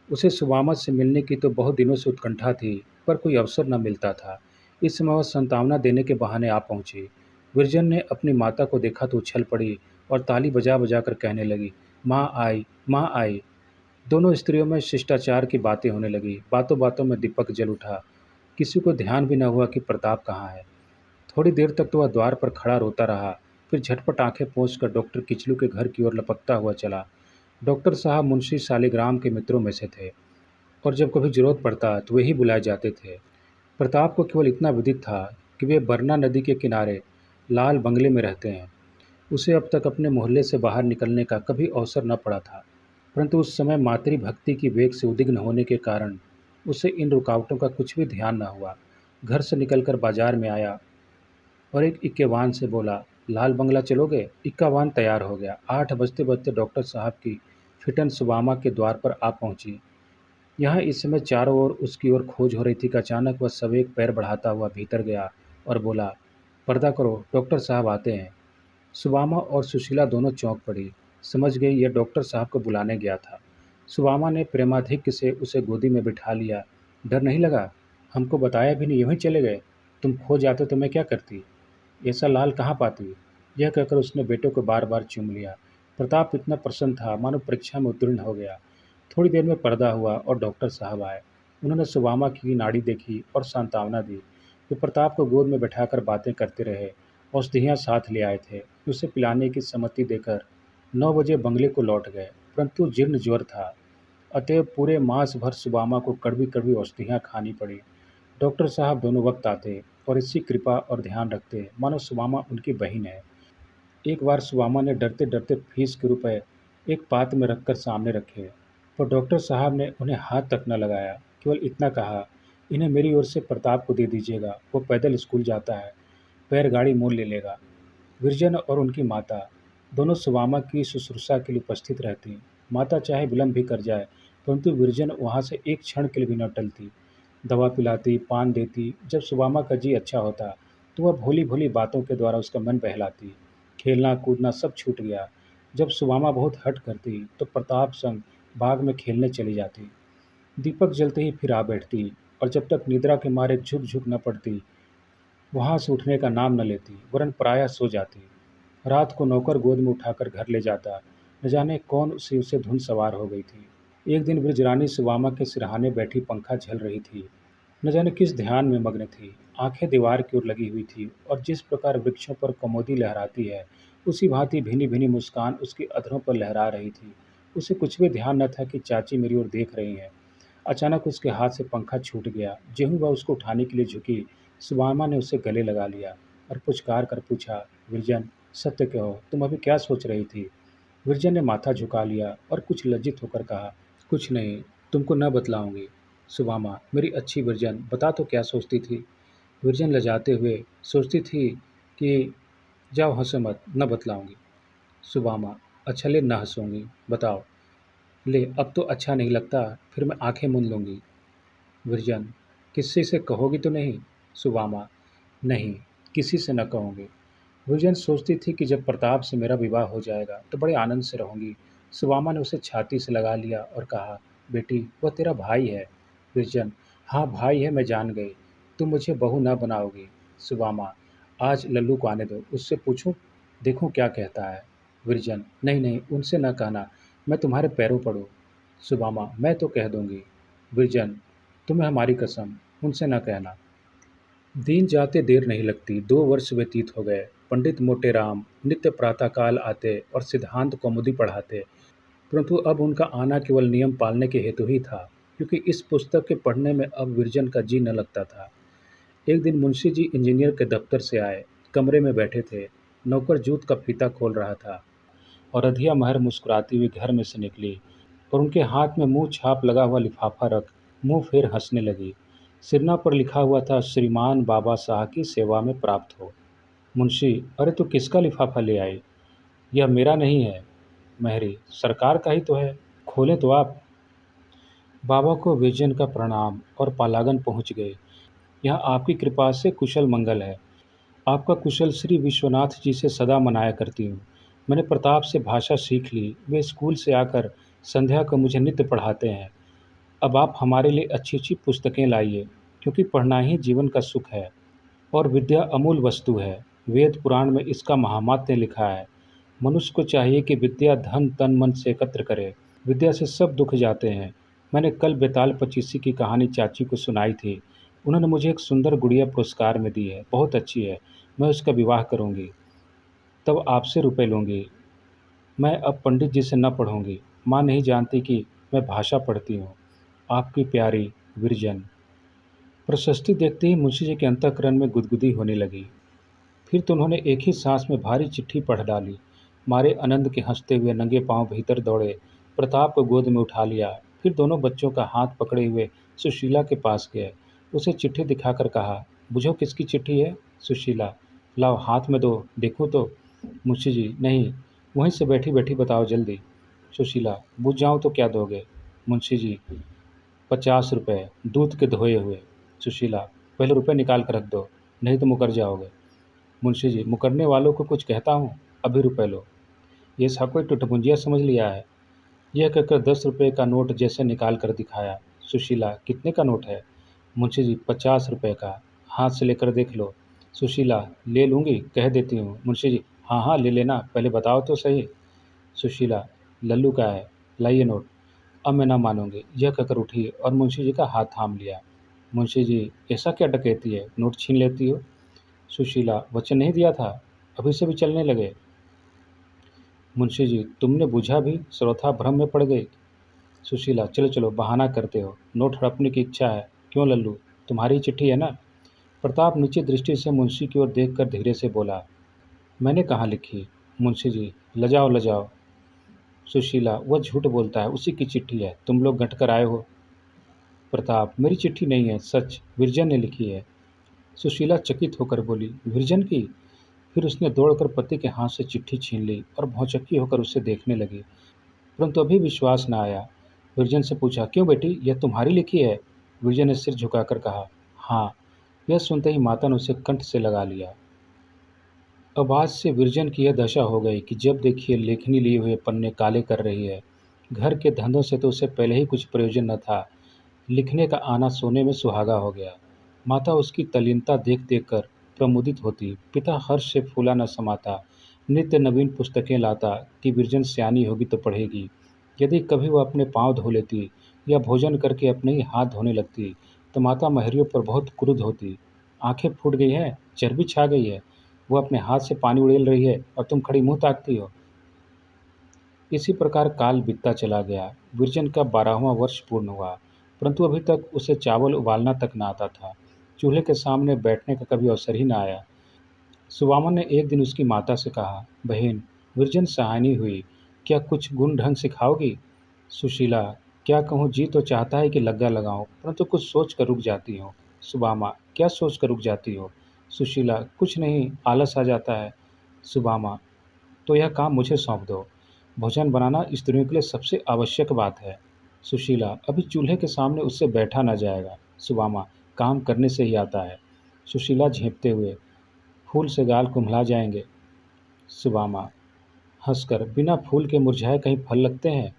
उसे सुमामा से मिलने की तो बहुत दिनों से उत्कंठा थी, पर कोई अवसर न मिलता था। इस समय वह संतावना देने के बहाने आ पहुंची। विरजन ने अपनी माता को देखा तो उछल पड़ी और ताली बजा बजा कर कहने लगी, माँ आई, माँ आई। दोनों स्त्रियों में शिष्टाचार की बातें होने लगी। बातों बातों में दीपक जल उठा। किसी को ध्यान भी न हुआ कि प्रताप कहाँ है। थोड़ी देर तक तो वह द्वार पर खड़ा रोता रहा, फिर झटपट आंखें पोंछकर डॉक्टर किचलू के घर की ओर लपकता हुआ चला। डॉक्टर साहब मुंशी शालिग्राम के मित्रों में से थे और जब कभी जरूरत पड़ता तो वे ही बुलाए जाते थे। प्रताप को केवल इतना विदित था कि वे बरना नदी के किनारे लाल बंगले में रहते हैं। उसे अब तक अपने मोहल्ले से बाहर निकलने का कभी अवसर न पड़ा था, परंतु उस समय मातृभक्ति की वेग से उद्विग्न होने के कारण उसे इन रुकावटों का कुछ भी ध्यान न हुआ। घर से निकलकर बाजार में आया और एक इक्केवान से बोला, लाल बंगला चलोगे? इक्कावान तैयार हो गया। 8 बजते बजते डॉक्टर साहब की फिटन सुबामा के द्वार पर आ पहुंची। यहाँ इस समय चारों ओर उसकी ओर खोज हो रही थी कि अचानक वह सवेग पैर बढ़ाता हुआ भीतर गया और बोला, पर्दा करो, डॉक्टर साहब आते हैं। सुबामा और सुशीला दोनों चौंक पड़ी। समझ गई यह डॉक्टर साहब को बुलाने गया था। सुबामा ने प्रेमाधिक्य से उसे गोदी में बिठा लिया। डर नहीं लगा? हमको बताया भी नहीं, यूं ही चले गए। तुम खो जाते तो मैं क्या करती? ऐसा लाल कहाँ पाती? यह कहकर उसने बेटे को बार बार चूम लिया। प्रताप इतना प्रसन्न था मानो परीक्षा में उत्तीर्ण हो गया। थोड़ी देर में पर्दा हुआ और डॉक्टर साहब आए। उन्होंने सुबामा की नाड़ी देखी और सांत्वना दी। वे प्रताप को गोद में बैठाकर बातें करते रहे। औषधियाँ साथ ले आए थे। उसे पिलाने की सम्मति देकर 9 बजे बंगले को लौट गए, परंतु जीर्ण ज्वर था, अतएव पूरे मास भर सुबामा को कड़वी कड़वी औषधियाँ खानी पड़ी। डॉक्टर साहब दोनों वक्त आते और इसी कृपा और ध्यान रखते मानो सुबामा उनकी बहन है। एक बार सुबामा ने डरते डरते फीस के रुपए एक पात्र में रखकर सामने रखे, पर डॉक्टर साहब ने उन्हें हाथ तक न लगाया। केवल इतना कहा, इन्हें मेरी ओर से प्रताप को दे दीजिएगा, वो पैदल स्कूल जाता है, पैर गाड़ी मोल ले लेगा। विरजन और उनकी माता दोनों सुबामा की शुश्रूषा के लिए उपस्थित रहती। माता चाहे विलम्ब भी कर जाए, परंतु विरजन वहाँ से एक क्षण के लिए भी न टलती। दवा पिलाती, पान देती। जब सुबामा का जी अच्छा होता तो वह भोली भोली बातों के द्वारा उसका मन बहलाती। खेलना कूदना सब छूट गया। जब सुबामा बहुत हठ करती तो प्रताप संग बाग में खेलने चली जाती। दीपक जलते ही फिर आ बैठती और जब तक निद्रा के मारे झुक झुक न पड़ती वहाँ से उठने का नाम न लेती, वरन प्रायः सो जाती। रात को नौकर गोद में उठाकर घर ले जाता। न जाने कौन सी उसे धुन सवार हो गई थी। एक दिन ब्रजरानी सुवामा के सिरहाने बैठी पंखा झल रही थी। न जाने किस ध्यान में मग्न थी। आंखें दीवार की ओर लगी हुई थी और जिस प्रकार वृक्षों पर कमोदी लहराती है, उसी भांति भीनी भीनी मुस्कान उसके अधरों पर लहरा रही थी। उसे कुछ भी ध्यान न था कि चाची मेरी ओर देख रही हैं। अचानक उसके हाथ से पंखा छूट गया। ज्यों ही वह उसको उठाने के लिए झुकी, सुदामा ने उसे गले लगा लिया और पुचकार कर पूछा, विरजन, सत्य कहो, तुम अभी क्या सोच रही थी? विरजन ने माथा झुका लिया और कुछ लज्जित होकर कहा, कुछ नहीं, तुमको न बतलाऊंगी। सुदामा, मेरी अच्छी विरजन, बता तो क्या सोचती थी? विरजन लजाते हुए, सोचती थी कि जाओ हंसो मत, न बतलाऊंगी। सुदामा, अच्छा ले, न हंसूंगी, बताओ। ले, अब तो अच्छा नहीं लगता, फिर मैं आंखें मूंद लूंगी। विरजन, किसी से कहोगी तो नहीं? सुदामा, नहीं, किसी से न कहूँगी। विरजन सोचती थी कि जब प्रताप से मेरा विवाह हो जाएगा तो बड़े आनंद से रहूंगी। सुदामा ने उसे छाती से लगा लिया और कहा, बेटी, वह तेरा भाई है। विरजन, हाँ भाई है, मैं जान गई। तुम मुझे बहू न बनाओगी। सुदामा, आज लल्लू को आने दो, उससे पूछूं, देखूं क्या कहता है। विरजन, नहीं नहीं, उनसे न कहना, मैं तुम्हारे पैरों पड़ूं। सुदामा, मैं तो कह दूंगी। विरजन, तुम्हें हमारी कसम, उनसे न कहना। दिन जाते देर नहीं लगती। 2 वर्ष व्यतीत हो गए। पंडित मोटेराम नित्य प्रातःकाल आते और सिद्धांत कौमुदी पढ़ाते, परंतु अब उनका आना केवल नियम पालने के हेतु ही था, क्योंकि इस पुस्तक के पढ़ने में अब विरजन का जी न लगता था। एक दिन मुंशी जी इंजीनियर के दफ्तर से आए। कमरे में बैठे थे। नौकर जूत का फीता खोल रहा था और अधिया महर मुस्कुराती हुई घर में से निकली और उनके हाथ में मुंह छाप लगा हुआ लिफाफा रख मुंह फेर हंसने लगी। सिरना पर लिखा हुआ था, श्रीमान बाबा शाह की सेवा में प्राप्त हो। मुंशी, अरे तू किसका लिफाफा ले आई? यह मेरा नहीं है महरी, सरकार का ही तो है, खोलें तो आप। बाबा को विजयन का प्रणाम और पालागन पहुंच गए। यहाँ आपकी कृपा से कुशल मंगल है। आपका कुशल श्री विश्वनाथ जी से सदा मनाया करती हूँ। मैंने प्रताप से भाषा सीख ली। वे स्कूल से आकर संध्या को मुझे नित्य पढ़ाते हैं। अब आप हमारे लिए अच्छी अच्छी पुस्तकें लाइए, क्योंकि पढ़ना ही जीवन का सुख है और विद्या अमूल वस्तु है। वेद पुराण में इसका महात्म्य लिखा है। मनुष्य को चाहिए कि विद्या धन तन मन से एकत्र करे। विद्या से सब दुख जाते हैं। मैंने कल बेताल पचीसी की कहानी चाची को सुनाई थी। उन्होंने मुझे एक सुंदर गुड़िया पुरस्कार में दी है, बहुत अच्छी है। मैं उसका विवाह करूंगी, तब आपसे रुपए लूंगी। मैं अब पंडित जी से न पढ़ूंगी। माँ नहीं जानती कि मैं भाषा पढ़ती हूँ। आपकी प्यारी विरजन। प्रशस्ति देखते ही मुंशी जी के अंतःकरण में गुदगुदी होने लगी। फिर तो उन्होंने एक ही सांस में भारी चिट्ठी पढ़ डाली। मारे आनंद के हंसते हुए नंगे पांव भीतर दौड़े। प्रताप को गोद में उठा लिया। फिर दोनों बच्चों का हाथ पकड़े हुए सुशीला के पास गए। उसे चिट्ठी दिखाकर कहा, बुझो किसकी चिट्ठी है? सुशीला, लाओ हाथ में दो, देखो तो। मुंशी जी, नहीं, वहीं से बैठी बैठी बताओ जल्दी। सुशीला, बुझ जाऊं तो क्या दोगे? मुंशी जी, 50 रुपये, दूध के धोए हुए। सुशीला, पहले रुपये निकाल कर रख दो, नहीं तो मुकर जाओगे। मुंशी जी, मुकरने वालों को कुछ कहता हूँ, अभी रुपए लो। ये सब कोई टुटपुंजिया समझ लिया है। यह कहकर 10 रुपये का नोट जैसे निकाल कर दिखाया। सुशीला, कितने का नोट है? मुंशी जी, 50 रुपये का। हाथ से लेकर देख लो। सुशीला, ले लूँगी, कह देती हूँ। मुंशी जी, हाँ हाँ ले लेना, पहले बताओ तो सही। सुशीला, लल्लू का है, लाइए नोट। अब मैं ना मानूंगी, यह कहकर उठी और मुंशी जी का हाथ थाम लिया। मुंशी जी, ऐसा क्या डकैती है, नोट छीन लेती हो? सुशीला, वचन नहीं दिया था, अभी से भी चलने लगे। मुंशी जी, तुमने बुझा भी, सर्वथा भ्रम में पड़ गई। सुशीला, चलो चलो, बहाना करते हो, नोट हड़पने की इच्छा है, क्यों लल्लू, तुम्हारी ही चिट्ठी है ना? प्रताप नीचे दृष्टि से मुंशी की ओर देखकर धीरे से बोला, मैंने कहाँ लिखी? मुंशी जी, लजाओ लजाओ। सुशीला, वह झूठ बोलता है, उसी की चिट्ठी है, तुम लोग गंठ कर आए हो। प्रताप, मेरी चिट्ठी नहीं है, सच विरजन ने लिखी है। सुशीला चकित होकर बोली, विरजन की? फिर उसने दौड़कर पति के हाथ से चिट्ठी छीन ली और भौचक्की होकर उसे देखने लगी, परंतु अभी विश्वास न आया। विरजन से पूछा, क्यों बेटी, यह तुम्हारी लिखी है? विरजन ने सिर झुकाकर कहा, हाँ। यह सुनते ही माता ने उसे कंठ से लगा लिया। अब आज से विरजन की यह दशा हो गई कि जब देखिए लेखनी लिए हुए पन्ने काले कर रही है। घर के धंधों से तो उसे पहले ही कुछ प्रयोजन न था, लिखने का आना सोने में सुहागा हो गया। माता उसकी तल्लीनता देख देख कर प्रमुदित होती, पिता हर्ष से फूला न समाता। नित्य नवीन पुस्तकें लाता कि विरजन सयानी होगी तो पढ़ेगी। यदि कभी वह अपने पाँव धो लेती या भोजन करके अपने ही हाथ धोने लगती तो माता महरियों पर बहुत क्रुद्ध होती। आंखें फूट गई हैं, चर्बी छा गई है, वो अपने हाथ से पानी उड़ेल रही है और तुम खड़ी मुंह ताकती हो। इसी प्रकार काल बीतता चला गया। विरजन का 12वां वर्ष पूर्ण हुआ, परंतु अभी तक उसे चावल उबालना तक न आता था। चूल्हे के सामने बैठने का कभी अवसर ही न आया। सुवामन ने एक दिन उसकी माता से कहा, बहन, विरजन सयानी हुई, क्या कुछ गुण ढंग सिखाओगी? सुशीला, क्या कहूँ, जी तो चाहता है कि लग्गा लगाऊं, परंतु कुछ सोच कर रुक जाती हूँ। सुबामा, क्या सोच कर रुक जाती हो? सुशीला, कुछ नहीं, आलस आ जाता है। सुबामा, तो यह काम मुझे सौंप दो। भोजन बनाना स्त्रियों के लिए सबसे आवश्यक बात है। सुशीला, अभी चूल्हे के सामने उससे बैठा न जाएगा। सुबामा, काम करने से ही आता है। सुशीला झेंपते हुए, फूल से गाल कुम्हला जाएंगे। सुबामा हंसकर, बिना फूल के मुरझाए कहीं फल लगते हैं?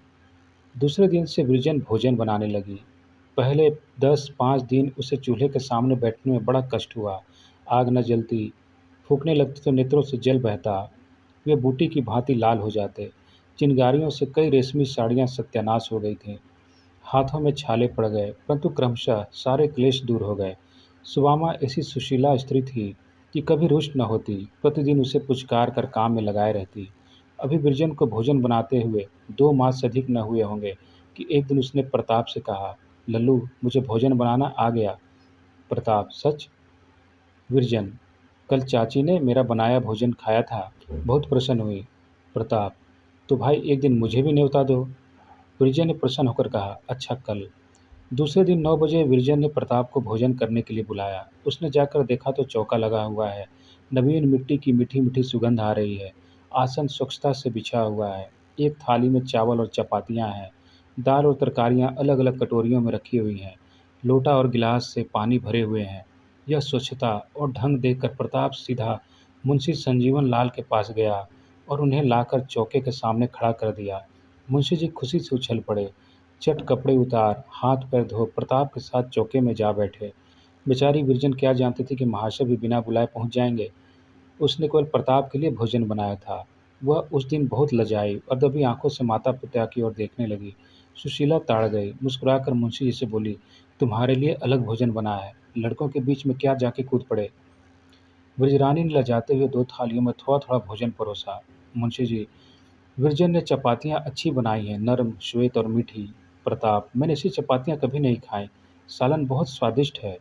दूसरे दिन से विरजन भोजन बनाने लगी। पहले 10-5 दिन उसे चूल्हे के सामने बैठने में बड़ा कष्ट हुआ। आग न जलती, फूकने लगती तो नेत्रों से जल बहता, वे बूटी की भांति लाल हो जाते। चिनगारियों से कई रेशमी साड़ियाँ सत्यानाश हो गई थीं। हाथों में छाले पड़ गए, परंतु क्रमशः सारे क्लेश दूर हो गए। सुदामा ऐसी सुशीला स्त्री थी कि कभी रुष्ट न होती, प्रतिदिन उसे पुचकार कर काम में लगाए रहती। अभी बिरजन को भोजन बनाते हुए 2 मास से अधिक न हुए होंगे कि एक दिन उसने प्रताप से कहा, लल्लू, मुझे भोजन बनाना आ गया। प्रताप, सच? विरजन, कल चाची ने मेरा बनाया भोजन खाया था, बहुत प्रसन्न हुई। प्रताप, तो भाई एक दिन मुझे भी न्योता दो। विरजन ने प्रसन्न होकर कहा, अच्छा, कल। दूसरे दिन 9 बजे विरजन ने प्रताप को भोजन करने के लिए बुलाया। उसने जाकर देखा तो चौका लगा हुआ है, नवीन मिट्टी की मीठी मीठी सुगंध आ रही है, आसन स्वच्छता से बिछा हुआ है, एक थाली में चावल और चपातियाँ हैं, दाल और तरकारियाँ अलग अलग कटोरियों में रखी हुई हैं, लोटा और गिलास से पानी भरे हुए हैं। यह स्वच्छता और ढंग देखकर प्रताप सीधा मुंशी संजीवन लाल के पास गया और उन्हें लाकर चौके के सामने खड़ा कर दिया। मुंशी जी खुशी से उछल पड़े, चट कपड़े उतार, हाथ पैर धो प्रताप के साथ चौके में जा बैठे। बेचारी विरजन क्या जानती थी कि महाशय भी बिना बुलाए पहुंच जाएंगे। उसने केवल प्रताप के लिए भोजन बनाया था। वह उस दिन बहुत लजाई और दबी आंखों से माता पिता की ओर देखने लगी। सुशीला ताड़ गई, मुस्कुराकर मुंशी जी से बोली, तुम्हारे लिए अलग भोजन बना है, लड़कों के बीच में क्या जाके कूद पड़े। ब्रजरानी ने लजाते हुए 2 थालियों में थोड़ा थोड़ा भोजन परोसा। मुंशी जी, विरजन ने चपातियाँ अच्छी बनाई हैं, नरम, श्वेत और मीठी। प्रताप, मैंने ऐसी चपातियाँ कभी नहीं खाई, सालन बहुत स्वादिष्ट है।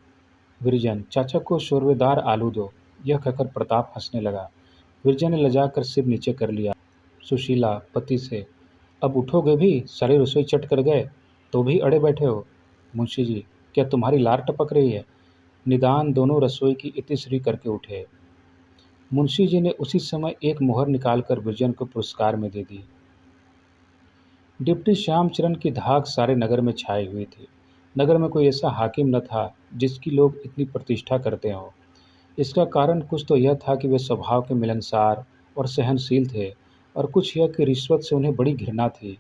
विरजन, चाचा को शोरवेदार आलू दो। यह कहकर प्रताप हंसने लगा। विरजन ने लजाकर सिर नीचे कर लिया। सुशीला पति से, अब उठोगे भी, सारी रसोई चट कर गए तो भी अड़े बैठे हो। मुंशी जी, क्या तुम्हारी लार टपक रही है? निदान दोनों रसोई की इतिश्री करके उठे। मुंशी जी ने उसी समय एक मोहर निकालकर विरजन को पुरस्कार में दे दी। डिप्टी श्यामचरण की धाक सारे नगर में छाई हुई थी। नगर में कोई ऐसा हाकिम न था जिसकी लोग इतनी प्रतिष्ठा करते हों। इसका कारण कुछ तो यह था कि वे स्वभाव के मिलनसार और सहनशील थे, और कुछ यह कि रिश्वत से उन्हें बड़ी घृणा थी।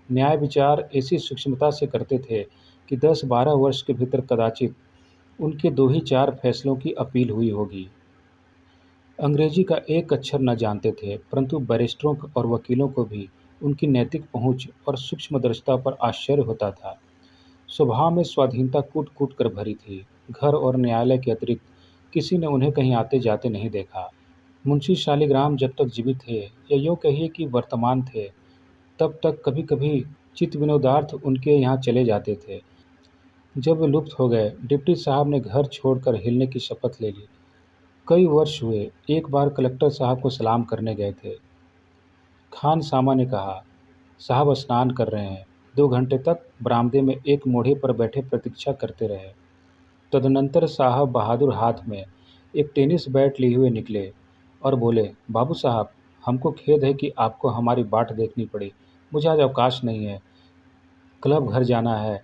न्याय विचार ऐसी सूक्ष्मता से करते थे कि 10-12 वर्ष के भीतर कदाचित उनके 2 ही 4 फैसलों की अपील हुई होगी। अंग्रेजी का एक अक्षर न जानते थे, परंतु बैरिस्टरों और वकीलों को भी उनकी नैतिक पहुंच और सूक्ष्मदर्शिता पर आश्चर्य होता था। स्वभाव में स्वाधीनता कूट-कूट कर भरी थी। घर और न्यायालय के अतिरिक्त किसी ने उन्हें कहीं आते-जाते नहीं देखा। मुंशी शालिग्राम जब तक जीवित थे, या यूँ कहिए कि वर्तमान थे, तब तक कभी-कभी चित्तविनोदार्थ उनके यहाँ चले जाते थे। जब वे लुप्त हो गए, डिप्टी साहब ने घर छोड़कर हिलने की शपथ ले ली। कई वर्ष हुए, एक बार कलेक्टर साहब को सलाम करने गए थे। खान सामा ने कहा, साहब स्नान कर रहे हैं। 2 घंटे तक बरामदे में एक मोढ़े पर बैठे प्रतीक्षा करते रहे। तदनंतर साहब बहादुर हाथ में एक टेनिस बैट लिए हुए निकले और बोले, बाबू साहब, हमको खेद है कि आपको हमारी बाट देखनी पड़ी। मुझे आज अवकाश नहीं है, क्लब घर जाना है,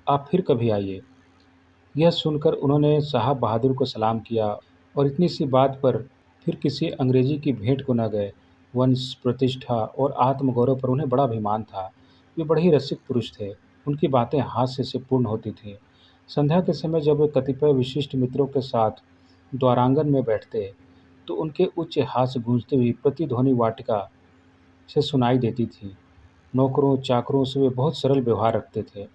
आप फिर कभी आइए। यह सुनकर उन्होंने साहब बहादुर को सलाम किया और इतनी सी बात पर फिर किसी अंग्रेजी की भेंट को न गए। वंश, प्रतिष्ठा और आत्मगौरव पर उन्हें बड़ा अभिमान था। वे बड़े ही रसिक पुरुष थे। उनकी बातें हास्य से पूर्ण होती थीं। संध्या के समय जब वे कतिपय विशिष्ट मित्रों के साथ द्वारांगन में बैठते, तो उनके उच्च हास्य गूंजती हुई प्रतिध्वनि वाटिका से सुनाई देती थी। नौकरों चाकरों से वे बहुत सरल व्यवहार रखते थे।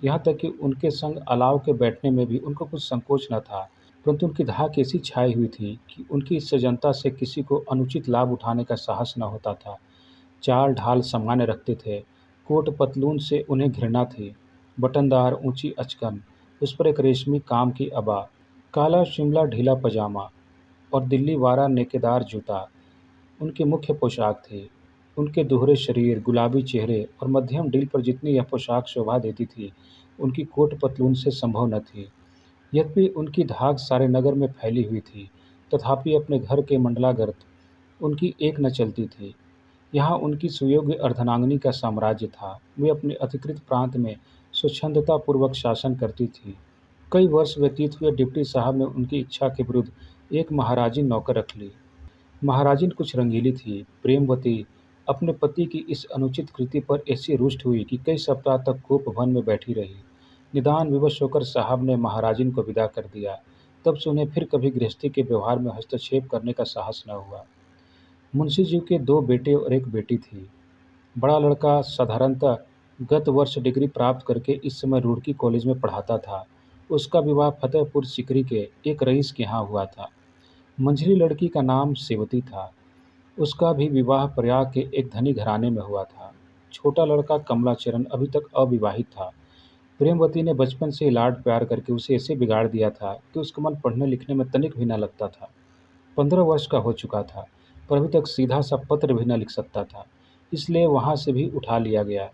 यहाँ तक कि उनके संग अलाव के बैठने में भी उनको कुछ संकोच न था, परंतु उनकी धाक ऐसी छाई हुई थी कि उनकी इस सजनता से किसी को अनुचित लाभ उठाने का साहस न होता था। चाल ढाल सामान्य रखते थे। कोट पतलून से उन्हें घृणा थी। बटनदार ऊंची अचकन, उस पर एक रेशमी काम की अबा, काला शिमला ढीला पजामा और दिल्ली वारा नेकेदार जूता उनकी मुख्य पोशाक थी। उनके दोहरे शरीर, गुलाबी चेहरे और मध्यम डील पर जितनी यह पोशाक शोभा देती थी, उनकी कोट पतलून से संभव न थी। यद्यपि उनकी धाक सारे नगर में फैली हुई थी, तथापि अपने घर के मंडलागत उनकी एक न चलती थी। यहाँ उनकी सुयोग्य अर्धनांगिनी का साम्राज्य था। वे अपने अधिकृत प्रांत में स्वच्छंदतापूर्वक शासन करती थी। कई वर्ष व्यतीत हुए, डिप्टी साहब ने उनकी इच्छा के विरुद्ध एक महाराजिन नौकर रख ली। महाराजिन कुछ रंगीली थी। प्रेमवती अपने पति की इस अनुचित कृति पर ऐसी रुष्ट हुई कि कई सप्ताह तक कूप वन में बैठी रही। निदान विवश होकर साहब ने महाराजिन को विदा कर दिया। तब से उन्हें फिर कभी गृहस्थी के व्यवहार में हस्तक्षेप करने का साहस न हुआ। मुंशी जी के दो बेटे और एक बेटी थी। बड़ा लड़का साधारणतः गत वर्ष डिग्री प्राप्त करके इस समय रुड़की कॉलेज में पढ़ाता था। उसका विवाह फतेहपुर सिकरी के एक रईस के यहाँ हुआ था। मंझली लड़की का नाम सेवती था। उसका भी विवाह प्रयाग के एक धनी घराने में हुआ था। छोटा लड़का कमलाचरण अभी तक अविवाहित था। प्रेमवती ने बचपन से ही लाड प्यार करके उसे ऐसे बिगाड़ दिया था कि उसका मन पढ़ने लिखने में तनिक भी न लगता था। 15 वर्ष का हो चुका था, पर अभी तक सीधा सा पत्र भी न लिख सकता था, इसलिए वहाँ से भी उठा लिया गया।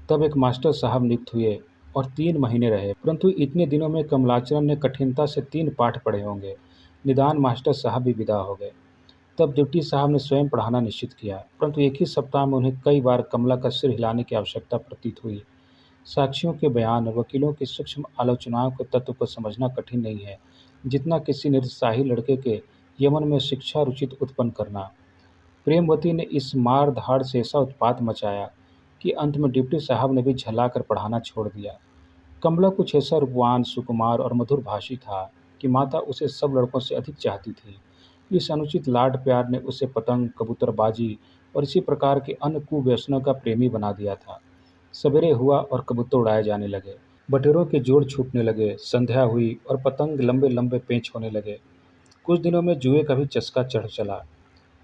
तब एक मास्टर साहब नियुक्त हुए और 3 महीने रहे, परंतु इतने दिनों में कमलाचरण ने कठिनता से 3 पाठ पढ़े होंगे। निदान मास्टर साहब भी विदा हो गए। तब डिप्टी साहब ने स्वयं पढ़ाना निश्चित किया, परंतु एक ही सप्ताह में उन्हें कई बार कमला का सिर हिलाने की आवश्यकता प्रतीत हुई। साक्षियों के बयान, वकीलों की सूक्ष्म आलोचनाओं के तत्व को समझना कठिन नहीं है, जितना किसी निरुत्साही लड़के के यमन में शिक्षा रुचित उत्पन्न करना। प्रेमवती ने इस मार धाड़ से ऐसा उत्पात मचाया कि अंत में डिप्टी साहब ने भी झल्लाकर पढ़ाना छोड़ दिया। कमला कुछ ऐसा रूपवान, सुकुमार और मधुर भाषी था कि माता उसे सब लड़कों से अधिक चाहती थी। इस अनुचित लाड प्यार ने उसे पतंग, कबूतरबाजी और इसी प्रकार के अन्य कुव्यसनों का प्रेमी बना दिया था। सवेरे हुआ और कबूतर उड़ाए जाने लगे, बटेरों के जोड़ छूटने लगे, संध्या हुई और पतंग लंबे लंबे पेंच होने लगे। कुछ दिनों में जुए का भी चस्का चढ़ चला।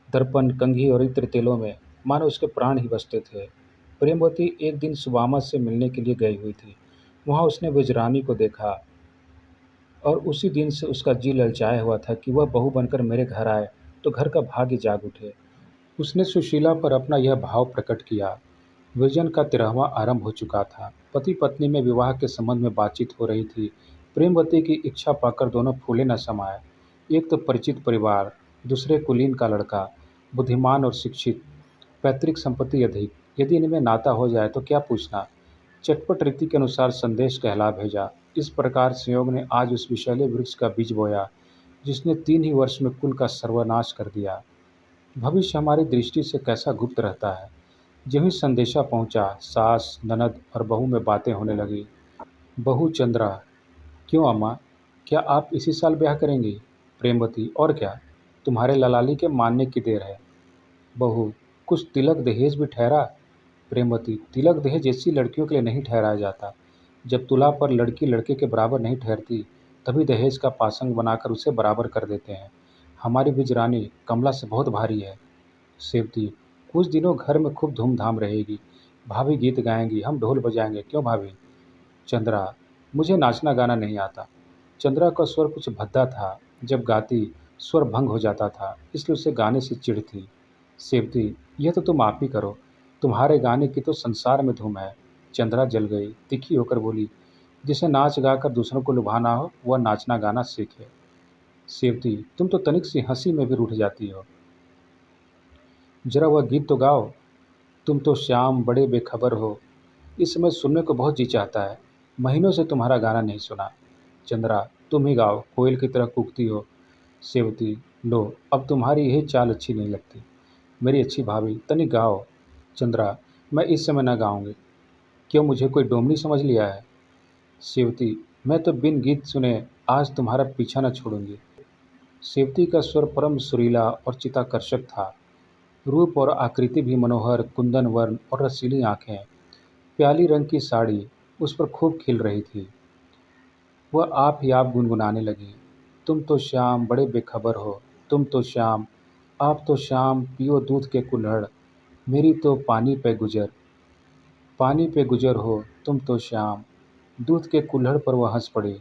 दर्पण, कंघी और इत्र तेलों में मानो उसके प्राण ही बसते थे। प्रेमवती एक दिन सुबामा से मिलने के लिए गई हुई थी। वहाँ उसने विजरानी को देखा और उसी दिन से उसका जी ललचाया हुआ था कि वह बहू बनकर मेरे घर आए तो घर का भाग्य जाग उठे। उसने सुशीला पर अपना यह भाव प्रकट किया। विजन का 13वां आरंभ हो चुका था। पति पत्नी में विवाह के संबंध में बातचीत हो रही थी। प्रेमवती की इच्छा पाकर दोनों फूले न समाये। एक तो परिचित परिवार, दूसरे कुलीन का लड़का, बुद्धिमान और शिक्षित, पैतृक संपत्ति अधिक। यदि इनमें नाता हो जाए तो क्या पूछना। चटपट रीति के अनुसार संदेश कहला भेजा। इस प्रकार संयोग ने आज उस विषैले वृक्ष का बीज बोया जिसने 3 ही वर्ष में कुल का सर्वनाश कर दिया। भविष्य हमारी दृष्टि से कैसा गुप्त रहता है। ज्यों ही संदेशा पहुंचा, सास, ननद और बहू में बातें होने लगी। बहू चंद्रा: क्यों अम्मा, क्या आप इसी साल ब्याह करेंगी? प्रेमवती: और क्या, तुम्हारे ललाली के मानने की देर है। बहू: कुछ तिलक दहेज भी ठहरा? प्रेमवती: तिलक दहेज ऐसी लड़कियों के लिए नहीं ठहराया जाता। जब तुला पर लड़की लड़के के बराबर नहीं ठहरती, तभी दहेज का पासंग बनाकर उसे बराबर कर देते हैं। हमारी विजरानी कमला से बहुत भारी है। सेवती: कुछ दिनों घर में खूब धूमधाम रहेगी। भाभी गीत गाएंगी, हम ढोल बजाएंगे, क्यों भाभी? चंद्रा: मुझे नाचना गाना नहीं आता। चंद्रा का स्वर कुछ भद्दा था। जब गाती स्वर भंग हो जाता था, इसलिए उसे गाने से चिढ़ थी। सेवती: यह तो तुम आप ही करो, तुम्हारे गाने की तो संसार में धूम है। चंद्रा जल गई, तिखी होकर बोली: जिसे नाच गाकर दूसरों को लुभाना हो वह नाचना गाना सीखे। सेवती: तुम तो तनिक सी हंसी में भी रूठ जाती हो, जरा वह गीत तो गाओ। तुम तो श्याम बड़े बेखबर हो, इस समय सुनने को बहुत जी चाहता है। महीनों से तुम्हारा गाना नहीं सुना। चंद्रा: तुम ही गाओ, कोयल की तरह कूकती हो। सेवती: लो, अब तुम्हारी यही चाल अच्छी नहीं लगती। मेरी अच्छी भाभी, तनिक गाओ। चंद्रा: मैं इस समय न गाऊंगी। क्यों, मुझे कोई डोमनी समझ लिया है? सेवती: मैं तो बिन गीत सुने आज तुम्हारा पीछा न छोड़ूंगी। सेवती का स्वर परम सुरीला और चित्ताकर्षक था। रूप और आकृति भी मनोहर, कुंदन वर्ण और रसीली आंखें, प्याली रंग की साड़ी उस पर खूब खिल रही थी। वह आप ही आप गुनगुनाने लगी, तुम तो श्याम बड़े बेखबर हो, तुम तो श्याम, आप तो श्याम पियो दूध के कुल्हड़, मेरी तो पानी पे गुजर हो, तुम तो श्याम। दूध के कुल्हड़ पर वह हंस पड़ी।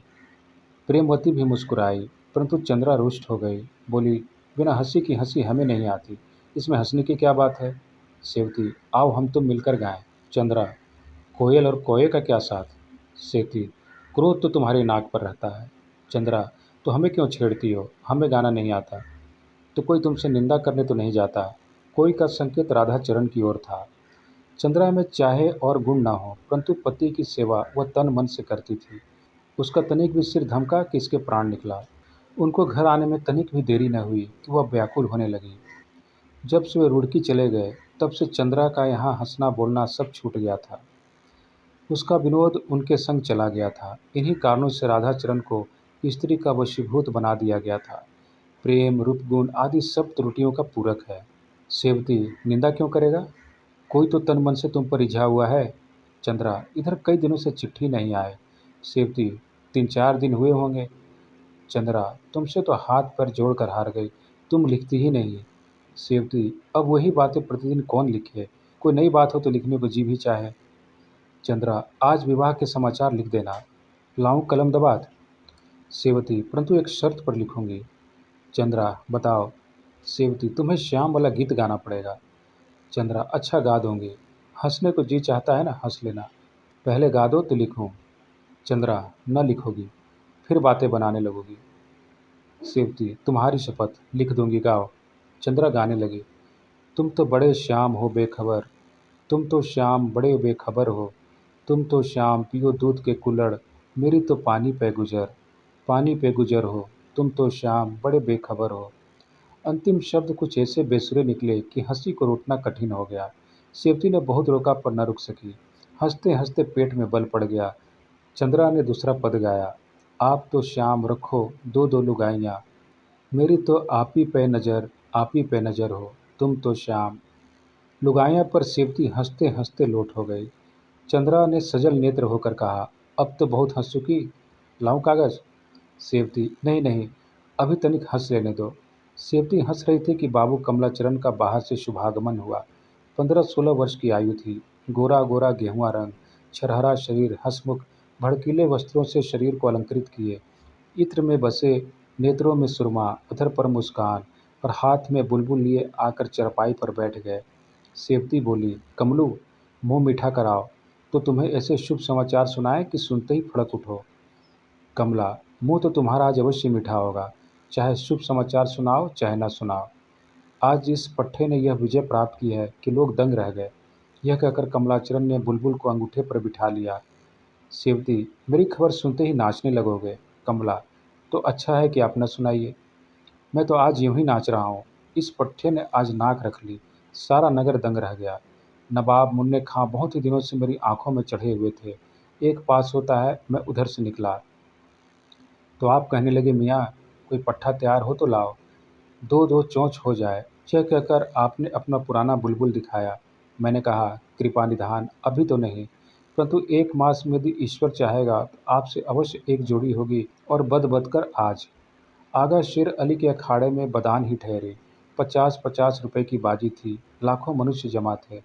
प्रेमवती भी मुस्कुराई, परंतु चंद्रा रुष्ट हो गई। बोली, बिना हंसी की हंसी हमें नहीं आती, इसमें हंसने की क्या बात है। सेवती, आओ हम तुम मिलकर गाएं। चंद्रा, कोयल और कोये का क्या साथ। सेवती, क्रोध तो तुम्हारी नाक पर रहता है। चंद्रा, तो हमें क्यों छेड़ती हो, हमें गाना नहीं आता। तो कोई तुमसे निंदा करने तो नहीं जाता। कोई का संकेत राधा चरण की ओर था। चंद्रा में चाहे और गुण ना हो, परंतु पति की सेवा वह तन मन से करती थी। उसका तनिक भी सिर धमका कि इसके प्राण निकला। उनको घर आने में तनिक भी देरी न हुई कि वह व्याकुल होने लगी। जब से वे रुड़की चले गए, तब से चंद्रा का यहाँ हंसना बोलना सब छूट गया था। उसका विनोद उनके संग चला गया था। इन्हीं कारणों से राधाचरण को स्त्री का वशीभूत बना दिया गया था। प्रेम, रूप, गुण आदि सब त्रुटियों का पूरक है। सेवती, निंदा क्यों करेगा? कोई तो तन मन से तुम पर रिझा हुआ है। चंद्रा, इधर कई दिनों से चिट्ठी नहीं आए। सेवती, 3-4 दिन हुए होंगे। चंद्रा, तुमसे तो हाथ पैर जोड़कर हार गई, तुम लिखती ही नहीं। सेवती, अब वही बातें प्रतिदिन कौन लिखे, कोई नई बात हो तो लिखने को जी भी चाहे। चंद्रा, आज विवाह के समाचार लिख देना। लाऊं कलम दबात। सेवती, परंतु एक शर्त पर लिखूंगी। चंद्रा, बताओ। सेवती, तुम्हें श्याम वाला गीत गाना पड़ेगा। चंद्रा, अच्छा गा दूंगी। हंसने को जी चाहता है ना, हंस लेना। पहले गा दो तो लिखूं। चंद्रा, न लिखोगी, फिर बातें बनाने लगोगी। सेवती, तुम्हारी शपथ, लिख दूंगी, गाओ। चंद्रा गाने लगी, तुम तो बड़े श्याम हो बेखबर, तुम तो श्याम बड़े बेखबर हो, तुम तो श्याम पियो दूध के कुल्हड़, मेरी तो पानी पे गुजर हो, तुम तो श्याम बड़े बेखबर हो। अंतिम शब्द कुछ ऐसे बेसुरे निकले कि हंसी को रोकना कठिन हो गया। सेवती ने बहुत रोका पर न रुक सकी। हंसते हंसते पेट में बल पड़ गया। चंद्रा ने दूसरा पद गाया, आप तो श्याम रखो दो दो लुगाइयाँ, मेरी तो आप ही पे नज़र हो, तुम तो श्याम। लुगाइयाँ पर सेवती हंसते हंसते लोट हो गई। चंद्रा ने सजल नेत्र होकर कहा, अब तो बहुत हंस चुकी, लाऊं कागज। सेवती, नहीं नहीं, अभी तनिक हंस लेने दो। सेवती हंस रही थी कि बाबू कमलाचरण का बाहर से शुभागमन हुआ। 15-16 वर्ष की आयु थी। गोरा गोरा गेहुआ रंग, छरहरा शरीर, हंसमुख, भड़कीले वस्त्रों से शरीर को अलंकृत किए, इत्र में बसे, नेत्रों में सुरमा, अधर पर मुस्कान और हाथ में बुलबुल लिए आकर चरपाई पर बैठ गए। सेवती बोली, कमलू, मुंह मीठा कराओ, तो तुम्हें ऐसे शुभ समाचार सुनाए कि सुनते ही फड़क उठो। कमला, मुंह तो तुम्हारा आज अवश्य मीठा होगा, चाहे शुभ समाचार सुनाओ चाहे न सुनाओ। आज इस पट्टे ने यह विजय प्राप्त की है कि लोग दंग रह गए। यह कहकर कमलाचरण ने बुलबुल को अंगूठे पर बिठा लिया। सेवती, मेरी खबर सुनते ही नाचने लगोगे। कमला, तो अच्छा है कि आप न सुनाइए, मैं तो आज यूं ही नाच रहा हूँ। इस पट्टे ने आज नाक रख ली, सारा नगर दंग रह गया। नवाब मुन्ने खां बहुत ही दिनों से मेरी आंखों में चढ़े हुए थे। एक पास होता है, मैं उधर से निकला तो आप कहने लगे, मियाँ कोई पट्ठा तैयार हो तो लाओ, दो दो चोंच हो जाए। यह कहकर आपने अपना पुराना बुलबुल दिखाया। मैंने कहा, कृपा निधान, अभी तो नहीं, परंतु 1 मास में यदि ईश्वर चाहेगा तो आपसे अवश्य एक जोड़ी होगी, और बद बदकर आज। आगा शेर अली के अखाड़े में बदान ही ठहरी। 50-50 रुपए की बाजी थी। लाखों मनुष्य जमा थे।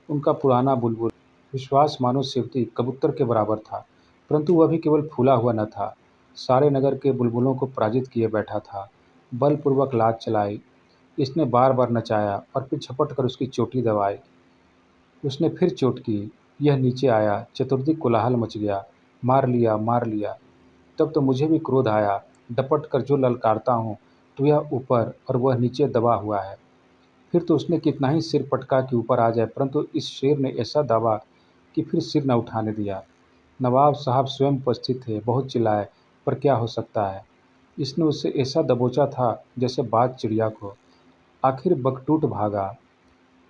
उनका पुराना बुलबुल, विश्वास मानो सेवती, कबूतर के बराबर था, परंतु वह भी केवल फूला हुआ न था, सारे नगर के बुलबुलों को पराजित किए बैठा था। बलपूर्वक लात चलाई। इसने बार बार नचाया और फिर झपट कर उसकी चोटी दबाई। उसने फिर चोट की। यह नीचे आया। चतुर्दिक कोलाहल मच गया। मार लिया, मार लिया। तब तो मुझे भी क्रोध आया। डपट कर जो ललकारता हूँ तो यह ऊपर और वह नीचे दबा हुआ है। फिर तो उसने कितना ही सिर पटका कि ऊपर आ जाए, परंतु इस शेर ने ऐसा दावा कि फिर सिर न उठाने दिया। नवाब साहब स्वयं उपस्थित थे। बहुत चिल्लाए, पर क्या हो सकता है। इसने उसे ऐसा दबोचा था जैसे बाज चिड़िया को। आखिर बकटूट भागा।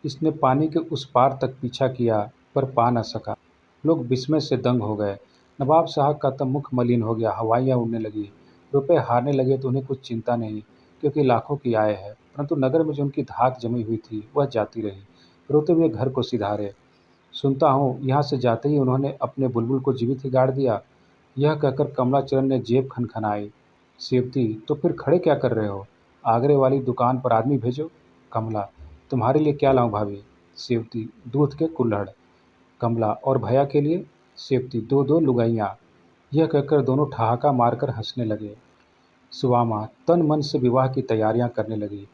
इसने पानी के उस पार तक पीछा किया, पर पा न सका। लोग विस्मय से दंग हो गए। नवाब साहब का तो मुख मलिन हो गया, हवाइयाँ उड़ने लगीं। रुपए हारने लगे तो उन्हें कुछ चिंता नहीं, क्योंकि लाखों की आय है, परंतु नगर में जो उनकी धाक जमी हुई थी वह जाती रही। रोते हुए घर को सिधारे। सुनता हूँ यहाँ से जाते ही उन्होंने अपने बुलबुल को जीवित ही गाड़ दिया। यह कहकर कमलाचरण ने जेब खनखनाई। सेवती, तो फिर खड़े क्या कर रहे हो? आगरे वाली दुकान पर आदमी भेजो। कमला, तुम्हारे लिए क्या लाऊं भाभी? सेवती, दूध के कुल्हड़। कमला, और भैया के लिए? सेवती, दो दो लुगाइयाँ। यह कहकर दोनों ठहाका मारकर हंसने लगे। सुवामा तन मन से विवाह की तैयारियां करने लगी।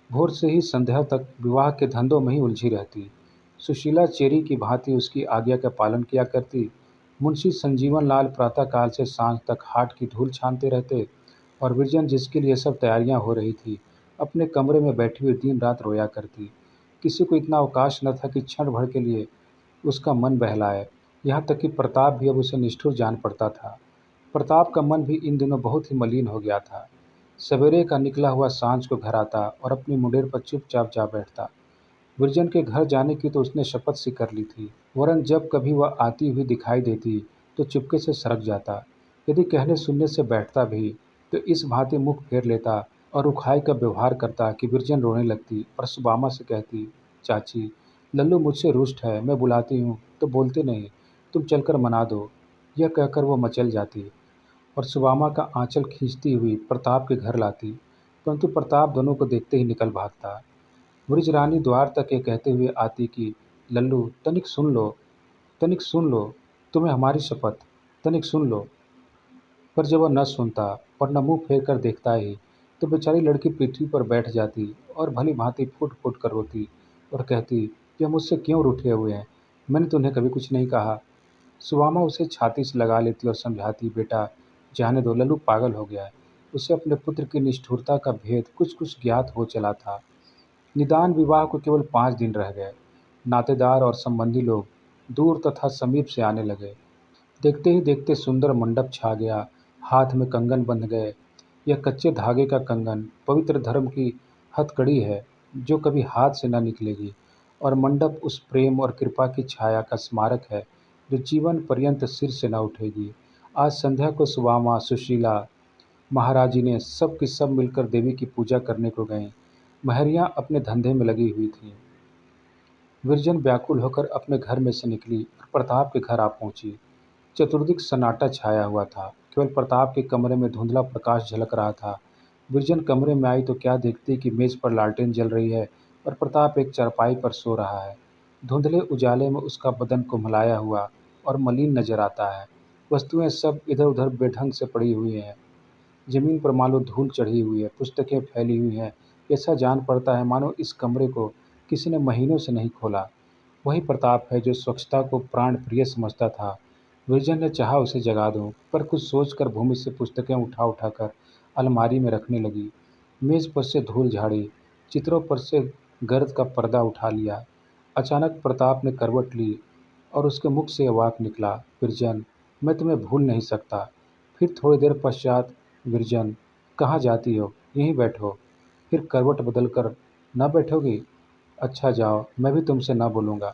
भोर से ही संध्या तक विवाह के धंधों में ही उलझी रहती। सुशीला चेरी की भांति उसकी आज्ञा का पालन किया करती। मुंशी संजीवन लाल प्रातःकाल से सांझ तक हाट की धूल छानते रहते और विरजन, जिसके लिए सब तैयारियां हो रही थी, अपने कमरे में बैठी हुई दिन रात रोया करती। किसी को इतना अवकाश न था कि क्षण भर के लिए उसका मन बहलाए। यहाँ तक कि प्रताप भी अब उसे निष्ठुर जान पड़ता था। प्रताप का मन भी इन दिनों बहुत ही मलिन हो गया था। सवेरे का निकला हुआ सांझ को घर आता और अपनी मुंडेर पर चुपचाप जा बैठता। विरजन के घर जाने की तो उसने शपथ सी कर ली थी, वरन जब कभी वह आती हुई दिखाई देती तो चुपके से सरक जाता। यदि कहने सुनने से बैठता भी तो इस भांति मुख फेर लेता और रुखाई का व्यवहार करता कि विरजन रोने लगती और सुबामा से कहती, चाची, लल्लू मुझसे रुष्ट है, मैं बुलाती हूँ तो बोलते नहीं, तुम चलकर मना दो। यह कहकर वो मचल जाती और सुबामा का आंचल खींचती हुई प्रताप के घर लाती, परंतु प्रताप दोनों को देखते ही निकल भागता। ब्रिजरानी द्वार तक ये कहते हुए आती कि लल्लू, तनिक सुन लो, तनिक सुन लो, तुम्हें हमारी शपथ, तनिक सुन लो। पर जब वह न सुनता और न मुंह फेर कर देखता ही, तो बेचारी लड़की पृथ्वी पर बैठ जाती और भली भांति फुट फुट कर रोती और कहती, यह मुझसे क्यों रूठे हुए हैं? मैंने तुम्हें कभी कुछ नहीं कहा। सुवामा उसे छाती से लगा लेती और समझाती, बेटा जाने दो, लल्लू पागल हो गया है। उसे अपने पुत्र की निष्ठुरता का भेद कुछ कुछ ज्ञात हो चला था। निदान विवाह को केवल 5 दिन रह गए। नातेदार और संबंधी लोग दूर तथा समीप से आने लगे। देखते ही देखते सुंदर मंडप छा गया। हाथ में कंगन बंध गए। यह कच्चे धागे का कंगन पवित्र धर्म की हथकड़ी है, जो कभी हाथ से न निकलेगी, और मंडप उस प्रेम और कृपा की छाया का स्मारक है जो जीवन पर्यंत सिर से न उठेगी। आज संध्या को सुवामा, सुशीला, महाराजी ने सब की सब मिलकर देवी की पूजा करने को गए। महरियां अपने धंधे में लगी हुई थीं। विरजन व्याकुल होकर अपने घर में से निकली और प्रताप के घर आ पहुंची। चतुर्दिक सन्नाटा छाया हुआ था। केवल प्रताप के कमरे में धुंधला प्रकाश झलक रहा था। विरजन कमरे में आई तो क्या देखती कि मेज पर लालटेन जल रही है और प्रताप एक चारपाई पर सो रहा है। धुंधले उजाले में उसका बदन कुम्हलाया हुआ और मलिन नजर आता है। वस्तुएं सब इधर उधर बेढंग से पड़ी हुई हैं। जमीन पर मानो धूल चढ़ी हुई है, पुस्तकें फैली हुई हैं। ऐसा जान पड़ता है मानो इस कमरे को किसी ने महीनों से नहीं खोला। वही प्रताप है जो स्वच्छता को प्राण प्रिय समझता था। विरजन ने चाहा उसे जगा दूं, पर कुछ सोचकर भूमि से पुस्तकें उठा उठाकर अलमारी में रखने लगी। मेज पर से धूल झाड़ी, चित्रों पर से गर्द का पर्दा उठा लिया। अचानक प्रताप ने करवट ली और उसके मुख से यह वाक निकला, विरजन, मैं तुम्हें भूल नहीं सकता। फिर थोड़ी देर पश्चात, विरजन, कहाँ जाती हो? यहीं बैठो। फिर करवट बदलकर, न बैठोगी? अच्छा जाओ, मैं भी तुमसे न बोलूँगा।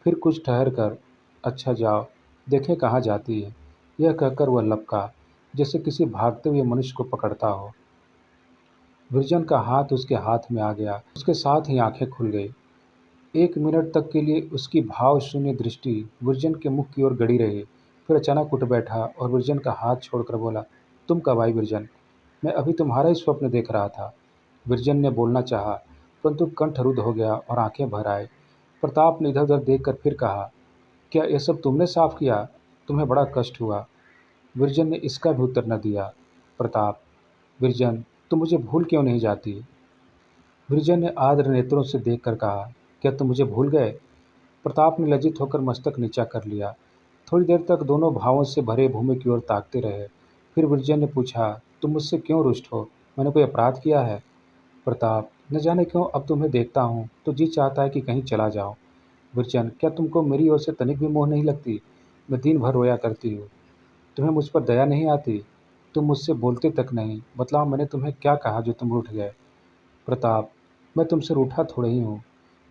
फिर कुछ ठहर कर, अच्छा जाओ, देखें कहाँ जाती है। यह कहकर वह लपका, जैसे किसी भागते हुए मनुष्य को पकड़ता हो। विरजन का हाथ उसके हाथ में आ गया, उसके साथ ही आंखें खुल गई। 1 मिनट तक के लिए उसकी भाव शून्य दृष्टि विरजन के मुख की ओर गड़ी रही। फिर अचानक उठ बैठा और विरजन का हाथ छोड़कर बोला, तुम कब आई विरजन? मैं अभी तुम्हारा ही स्वप्न देख रहा था। विरजन ने बोलना चाहा, परंतु कंठ रुद्ध हो गया और आंखें भर आए। प्रताप ने इधर उधर देखकर फिर कहा, क्या यह सब तुमने साफ किया? तुम्हें बड़ा कष्ट हुआ? विरजन ने इसका भी उत्तर न दिया। प्रताप, विरजन, तुम मुझे भूल क्यों नहीं जाती? विरजन ने आर्द्र नेत्रों से देखकर कहा, क्या तुम मुझे भूल गए? प्रताप ने लज्जित होकर मस्तक नीचा कर लिया। थोड़ी देर तक दोनों भावों से भरे भूमि की ओर ताकते रहे। फिर विरजन ने पूछा, तुम मुझसे क्यों रुष्ट हो? मैंने कोई अपराध किया है? प्रताप, न जाने क्यों अब तुम्हें देखता हूँ तो जी चाहता है कि कहीं चला जाओ। विरजन, क्या तुमको मेरी ओर से तनिक भी मोह नहीं लगती? मैं दिन भर रोया करती हूँ। तुम्हें मुझ पर दया नहीं आती? तुम मुझसे बोलते तक नहीं। बतलाओ, मैंने तुम्हें क्या कहा जो तुम रूठ गए? प्रताप, मैं तुमसे रूठा थोड़े ही हूँ।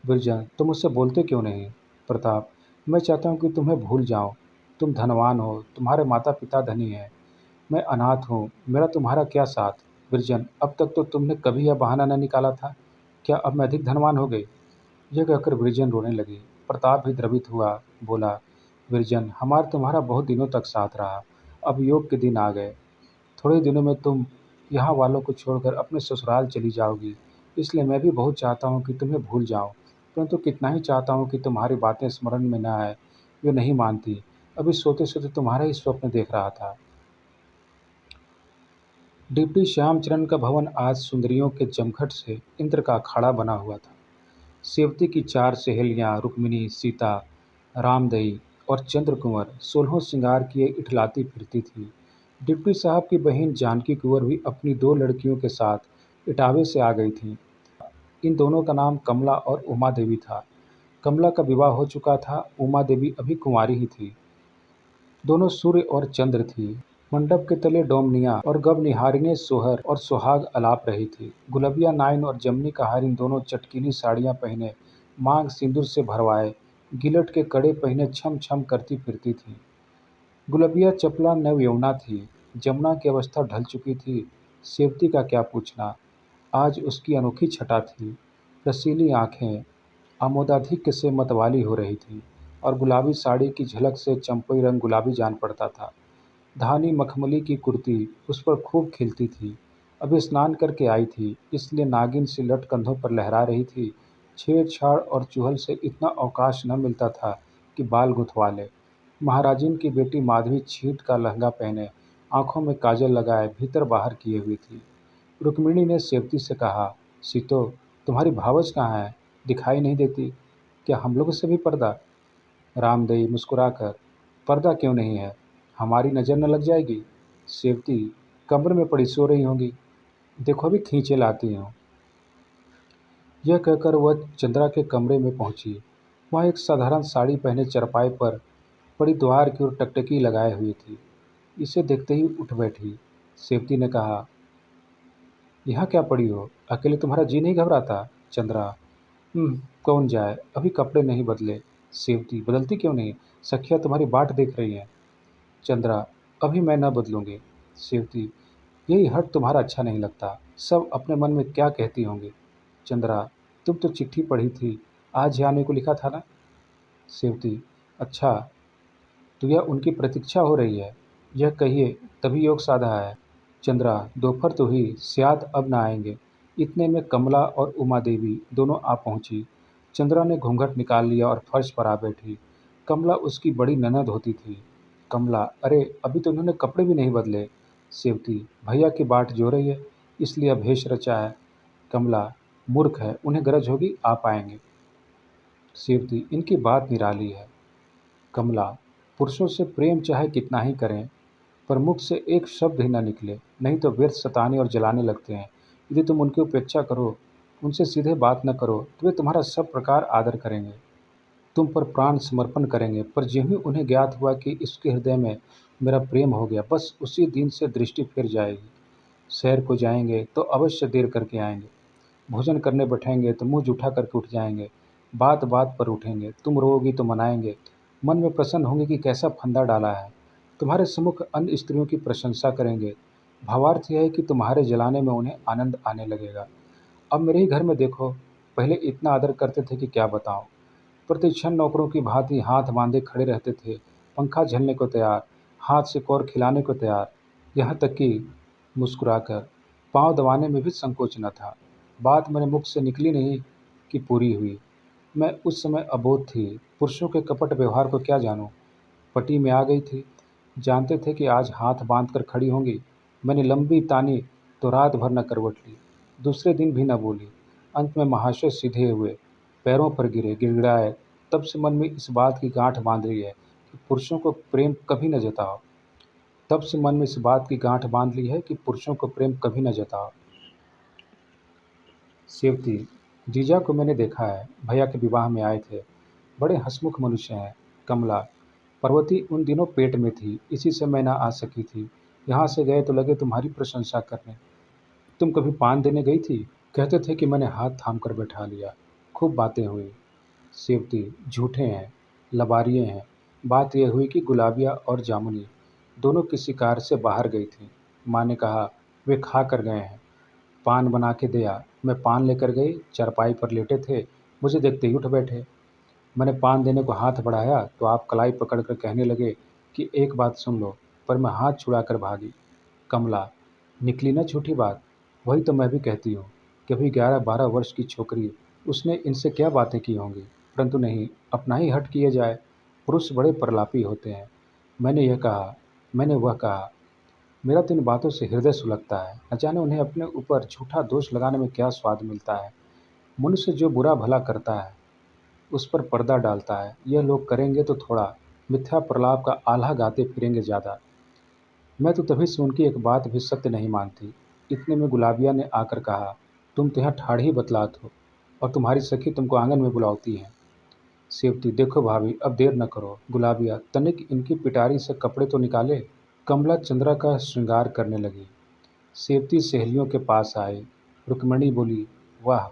विरजन, तुम मुझसे बोलते क्यों नहीं? प्रताप, मैं चाहता हूँ कि तुम्हें भूल जाऊँ। तुम धनवान हो, तुम्हारे माता पिता धनी हैं, मैं अनाथ हूँ, मेरा तुम्हारा क्या साथ? विरजन, अब तक तो तुमने कभी यह बहाना न निकाला था। क्या अब मैं अधिक धनवान हो गई? यह कहकर विरजन रोने लगी। प्रताप भी द्रवित हुआ, बोला, विरजन, हमारा तुम्हारा बहुत दिनों तक साथ रहा, अब योग के दिन आ गए। थोड़े दिनों में तुम यहाँ वालों को छोड़कर अपने ससुराल चली जाओगी, इसलिए मैं भी बहुत चाहता हूँ कि तुम्हें भूल जाऊँ, परंतु कितना ही चाहता हूँ कि तुम्हारी बातें स्मरण में न आए। वे नहीं मानती। अभी सोते सोते तुम्हारा ही स्वप्न देख रहा था। डिप्टी श्यामचरण का भवन आज सुंदरियों के जमघट से इंद्र का अखाड़ा बना हुआ था। सेवती की चार सहेलियाँ रुक्मिणी, सीता, रामदई और चंद्रकुंवर सोलहों श्रृंगार किए इठलाती फिरती थी। डिप्टी साहब की बहन जानकी कुंवर भी अपनी दो लड़कियों के साथ इटावे से आ गई थीं। इन दोनों का नाम कमला और उमा देवी था। कमला का विवाह हो चुका था, उमा देवी अभी कुंवारी ही थी। दोनों सूर्य और चंद्र थी। मंडप के तले डोमनिया और गब निहारिनें सोहर और सुहाग अलाप रही थी। गुलबिया नाइन और जमनी कहारिन दोनों चटकीली साड़ियाँ पहने, मांग सिंदूर से भरवाए, गिलट के कड़े पहने छम छम करती फिरती थीं। गुलबिया चपला नवयौवना थी। जमुना की अवस्था ढल चुकी थी। सेवती का क्या पूछना, आज उसकी अनोखी छटा थी। रसीली आंखें आमोदाधिक्य से मतवाली हो रही थीं और गुलाबी साड़ी की झलक से चंपई रंग गुलाबी जान पड़ता था। धानी मखमली की कुर्ती उस पर खूब खिलती थी। अभी स्नान करके आई थी, इसलिए नागिन सी लट कंधों पर लहरा रही थी। छेड़छाड़ और चुहल से इतना अवकाश न मिलता था कि बाल गुथवा ले। महाराजिन की बेटी माधवी छींट का लहंगा पहने, आंखों में काजल लगाए भीतर बाहर किए हुई थी। रुक्मिणी ने सेवती से कहा, सीतो, तुम्हारी भावज कहाँ है? दिखाई नहीं देती। क्या हम लोगों से भी पर्दा? रामदई मुस्कुराकर, पर्दा क्यों नहीं है, हमारी नज़र न लग जाएगी? सेवती, कमरे में पड़ी सो रही होंगी, देखो अभी खींचे लाती हूँ। यह कहकर वह चंद्रा के कमरे में पहुंची। वह एक साधारण साड़ी पहने चरपाई पर पड़ी द्वार की ओर टकटकी लगाए हुई थी। इसे देखते ही उठ बैठी। सेवती ने कहा, यहाँ क्या पड़ी हो? अकेले तुम्हारा जी नहीं घबराता? चंद्रा, कौन जाए, अभी कपड़े नहीं बदले। सेवती, बदलती क्यों नहीं? सखिया तुम्हारी बाट देख रही हैं। चंद्रा, अभी मैं न बदलूंगी। सेवती, यही हट तुम्हारा अच्छा नहीं लगता, सब अपने मन में क्या कहती होंगी। चंद्रा, तुम तो चिट्ठी पढ़ी थी, आज ही आने को लिखा था ना? सेवती, अच्छा, तो यह उनकी प्रतीक्षा हो रही है, यह कहिए तभी योग साधा है। चंद्रा, दोपहर तो हुई, शायद अब न आएंगे। इतने में कमला और उमा देवी दोनों आ पहुंची। चंद्रा ने घूंघट निकाल लिया और फर्श पर आ बैठी। कमला उसकी बड़ी ननद होती थी। कमला, अरे अभी तो उन्होंने कपड़े भी नहीं बदले। सेवती, भैया की बाट जो रही है, इसलिए अब भेष रचा है। कमला, मूर्ख है, उन्हें गरज होगी, आ पाएंगे। सेवती, इनकी बात निराली है। कमला, पुरुषों से प्रेम चाहे कितना ही करें, पर मुख से एक शब्द ही न निकले, नहीं तो व्यर्थ सताने और जलाने लगते हैं। यदि तुम उनकी उपेक्षा करो, उनसे सीधे बात न करो, तो वे तुम्हारा सब प्रकार आदर करेंगे, तुम पर प्राण समर्पण करेंगे, पर ज्यों ही उन्हें ज्ञात हुआ कि इसके हृदय में मेरा प्रेम हो गया, बस उसी दिन से दृष्टि फिर जाएगी। शहर को जाएंगे तो अवश्य देर करके आएंगे। भोजन करने बैठेंगे तो मुंह जूठा करके उठ जाएंगे। बात बात पर उठेंगे, तुम रोओगी तो मनाएंगे। मन में प्रसन्न होंगे कि कैसा फंदा डाला है। तुम्हारे सम्मुख अन्य स्त्रियों की प्रशंसा करेंगे। भावार्थ यह है कि तुम्हारे जलाने में उन्हें आनंद आने लगेगा। अब मेरे ही घर में देखो, पहले इतना आदर करते थे कि क्या बताऊं। प्रतिक्षण नौकरों की भांति हाथ बांधे खड़े रहते थे, पंखा झलने को तैयार, हाथ से कौर खिलाने को तैयार, यहाँ तक कि मुस्कुराकर पांव दबाने में भी संकोच न था। बात मेरे मुख से निकली नहीं कि पूरी हुई। मैं उस समय अबोध थी, पुरुषों के कपट व्यवहार को क्या जानूं। पटी में आ गई थी, जानते थे कि आज हाथ बांध कर खड़ी होंगी। मैंने लंबी तानी तो रात भर न करवट ली, दूसरे दिन भी न बोली। अंत में महाशय सीधे हुए, पैरों पर गिरे, गिड़गिड़ाए। तब से मन में इस बात की गांठ बांध रही है कि पुरुषों को प्रेम कभी न जताओ। तब से मन में इस बात की गांठ बांध ली है कि पुरुषों को प्रेम कभी न जताओ। सेवती, जीजा को मैंने देखा है, भैया के विवाह में आए थे, बड़े हंसमुख मनुष्य हैं। कमला, पार्वती उन दिनों पेट में थी, इसी से मैं ना आ सकी थी। यहाँ से गए तो लगे तुम्हारी प्रशंसा करने। तुम कभी पान देने गई थी? कहते थे कि मैंने हाथ थाम कर बैठा लिया। खूब बातें हुई। सेवती, झूठे हैं, लबारिये हैं। बात यह हुई कि गुलाबिया और जामुनी दोनों किसी कार्य से बाहर गई थीं। माँ ने कहा, वे खा कर गए हैं। पान बना के दिया। मैं पान लेकर गई, चारपाई पर लेटे थे, मुझे देखते ही उठ बैठे। मैंने पान देने को हाथ बढ़ाया तो आप कलाई पकड़कर कहने लगे कि एक बात सुन लो, पर मैं हाथ छुड़ाकर भागी। कमला, निकली ना झूठी बात। वही तो मैं भी कहती हूँ कि अभी 11-12 वर्ष की छोकरी, उसने इनसे क्या बातें की होंगी। परंतु नहीं, अपना ही हट किए जाए। पुरुष बड़े प्रलापी होते हैं। मैंने यह कहा, मैंने वह कहा। मेरा तो इन बातों से हृदय सुलगता है। न जाने उन्हें अपने ऊपर झूठा दोष लगाने में क्या स्वाद मिलता है। मनुष्य जो बुरा भला करता है उस पर पर्दा डालता है। यह लोग करेंगे तो थोड़ा, मिथ्या प्रलाप का आल्हा गाते फिरेंगे ज़्यादा। मैं तो तभी से उनकी एक बात भी सत्य नहीं मानती। इतने में गुलाबिया ने आकर कहा, तुम तो यहाँ ठाढ़ी बतलात हो और तुम्हारी सखी तुमको आंगन में बुलाती है। सेवती, देखो भाभी, अब देर न करो। गुलाबिया, तनिक इनकी पिटारी से कपड़े तो निकाले। कमला चंद्रा का श्रृंगार करने लगी। सेवती सहेलियों के पास आए। रुक्मिणी बोली, वाह,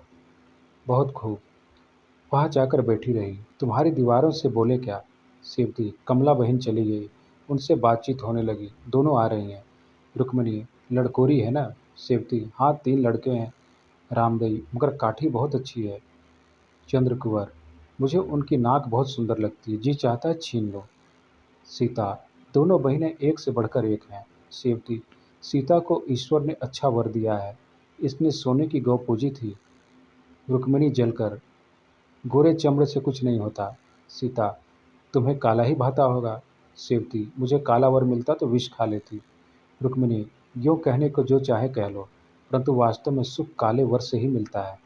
बहुत खूब। वहाँ जाकर बैठी रही। तुम्हारी दीवारों से बोले क्या? सेवती, कमला बहन चली गई, उनसे बातचीत होने लगी, दोनों आ रही हैं। रुक्मिणी, लड़कोरी है ना? सेवती, हाँ, 3 लड़के हैं। रामदई, मगर काठी बहुत अच्छी है। चंद्रकुंवर, मुझे उनकी नाक बहुत सुंदर लगती है, जी चाहता है छीन लो। सीता, दोनों बहनें एक से बढ़कर एक हैं। सेवती, सीता को ईश्वर ने अच्छा वर दिया है, इसने सोने की गौ पूजी थी। रुक्मिणी जलकर, गोरे चमड़े से कुछ नहीं होता। सीता, तुम्हें काला ही भाता होगा। सेवती, मुझे काला वर मिलता तो विष खा लेती। रुक्मिणी, यूँ कहने को जो चाहे कह लो, परंतु वास्तव में सुख काले वर से ही मिलता है।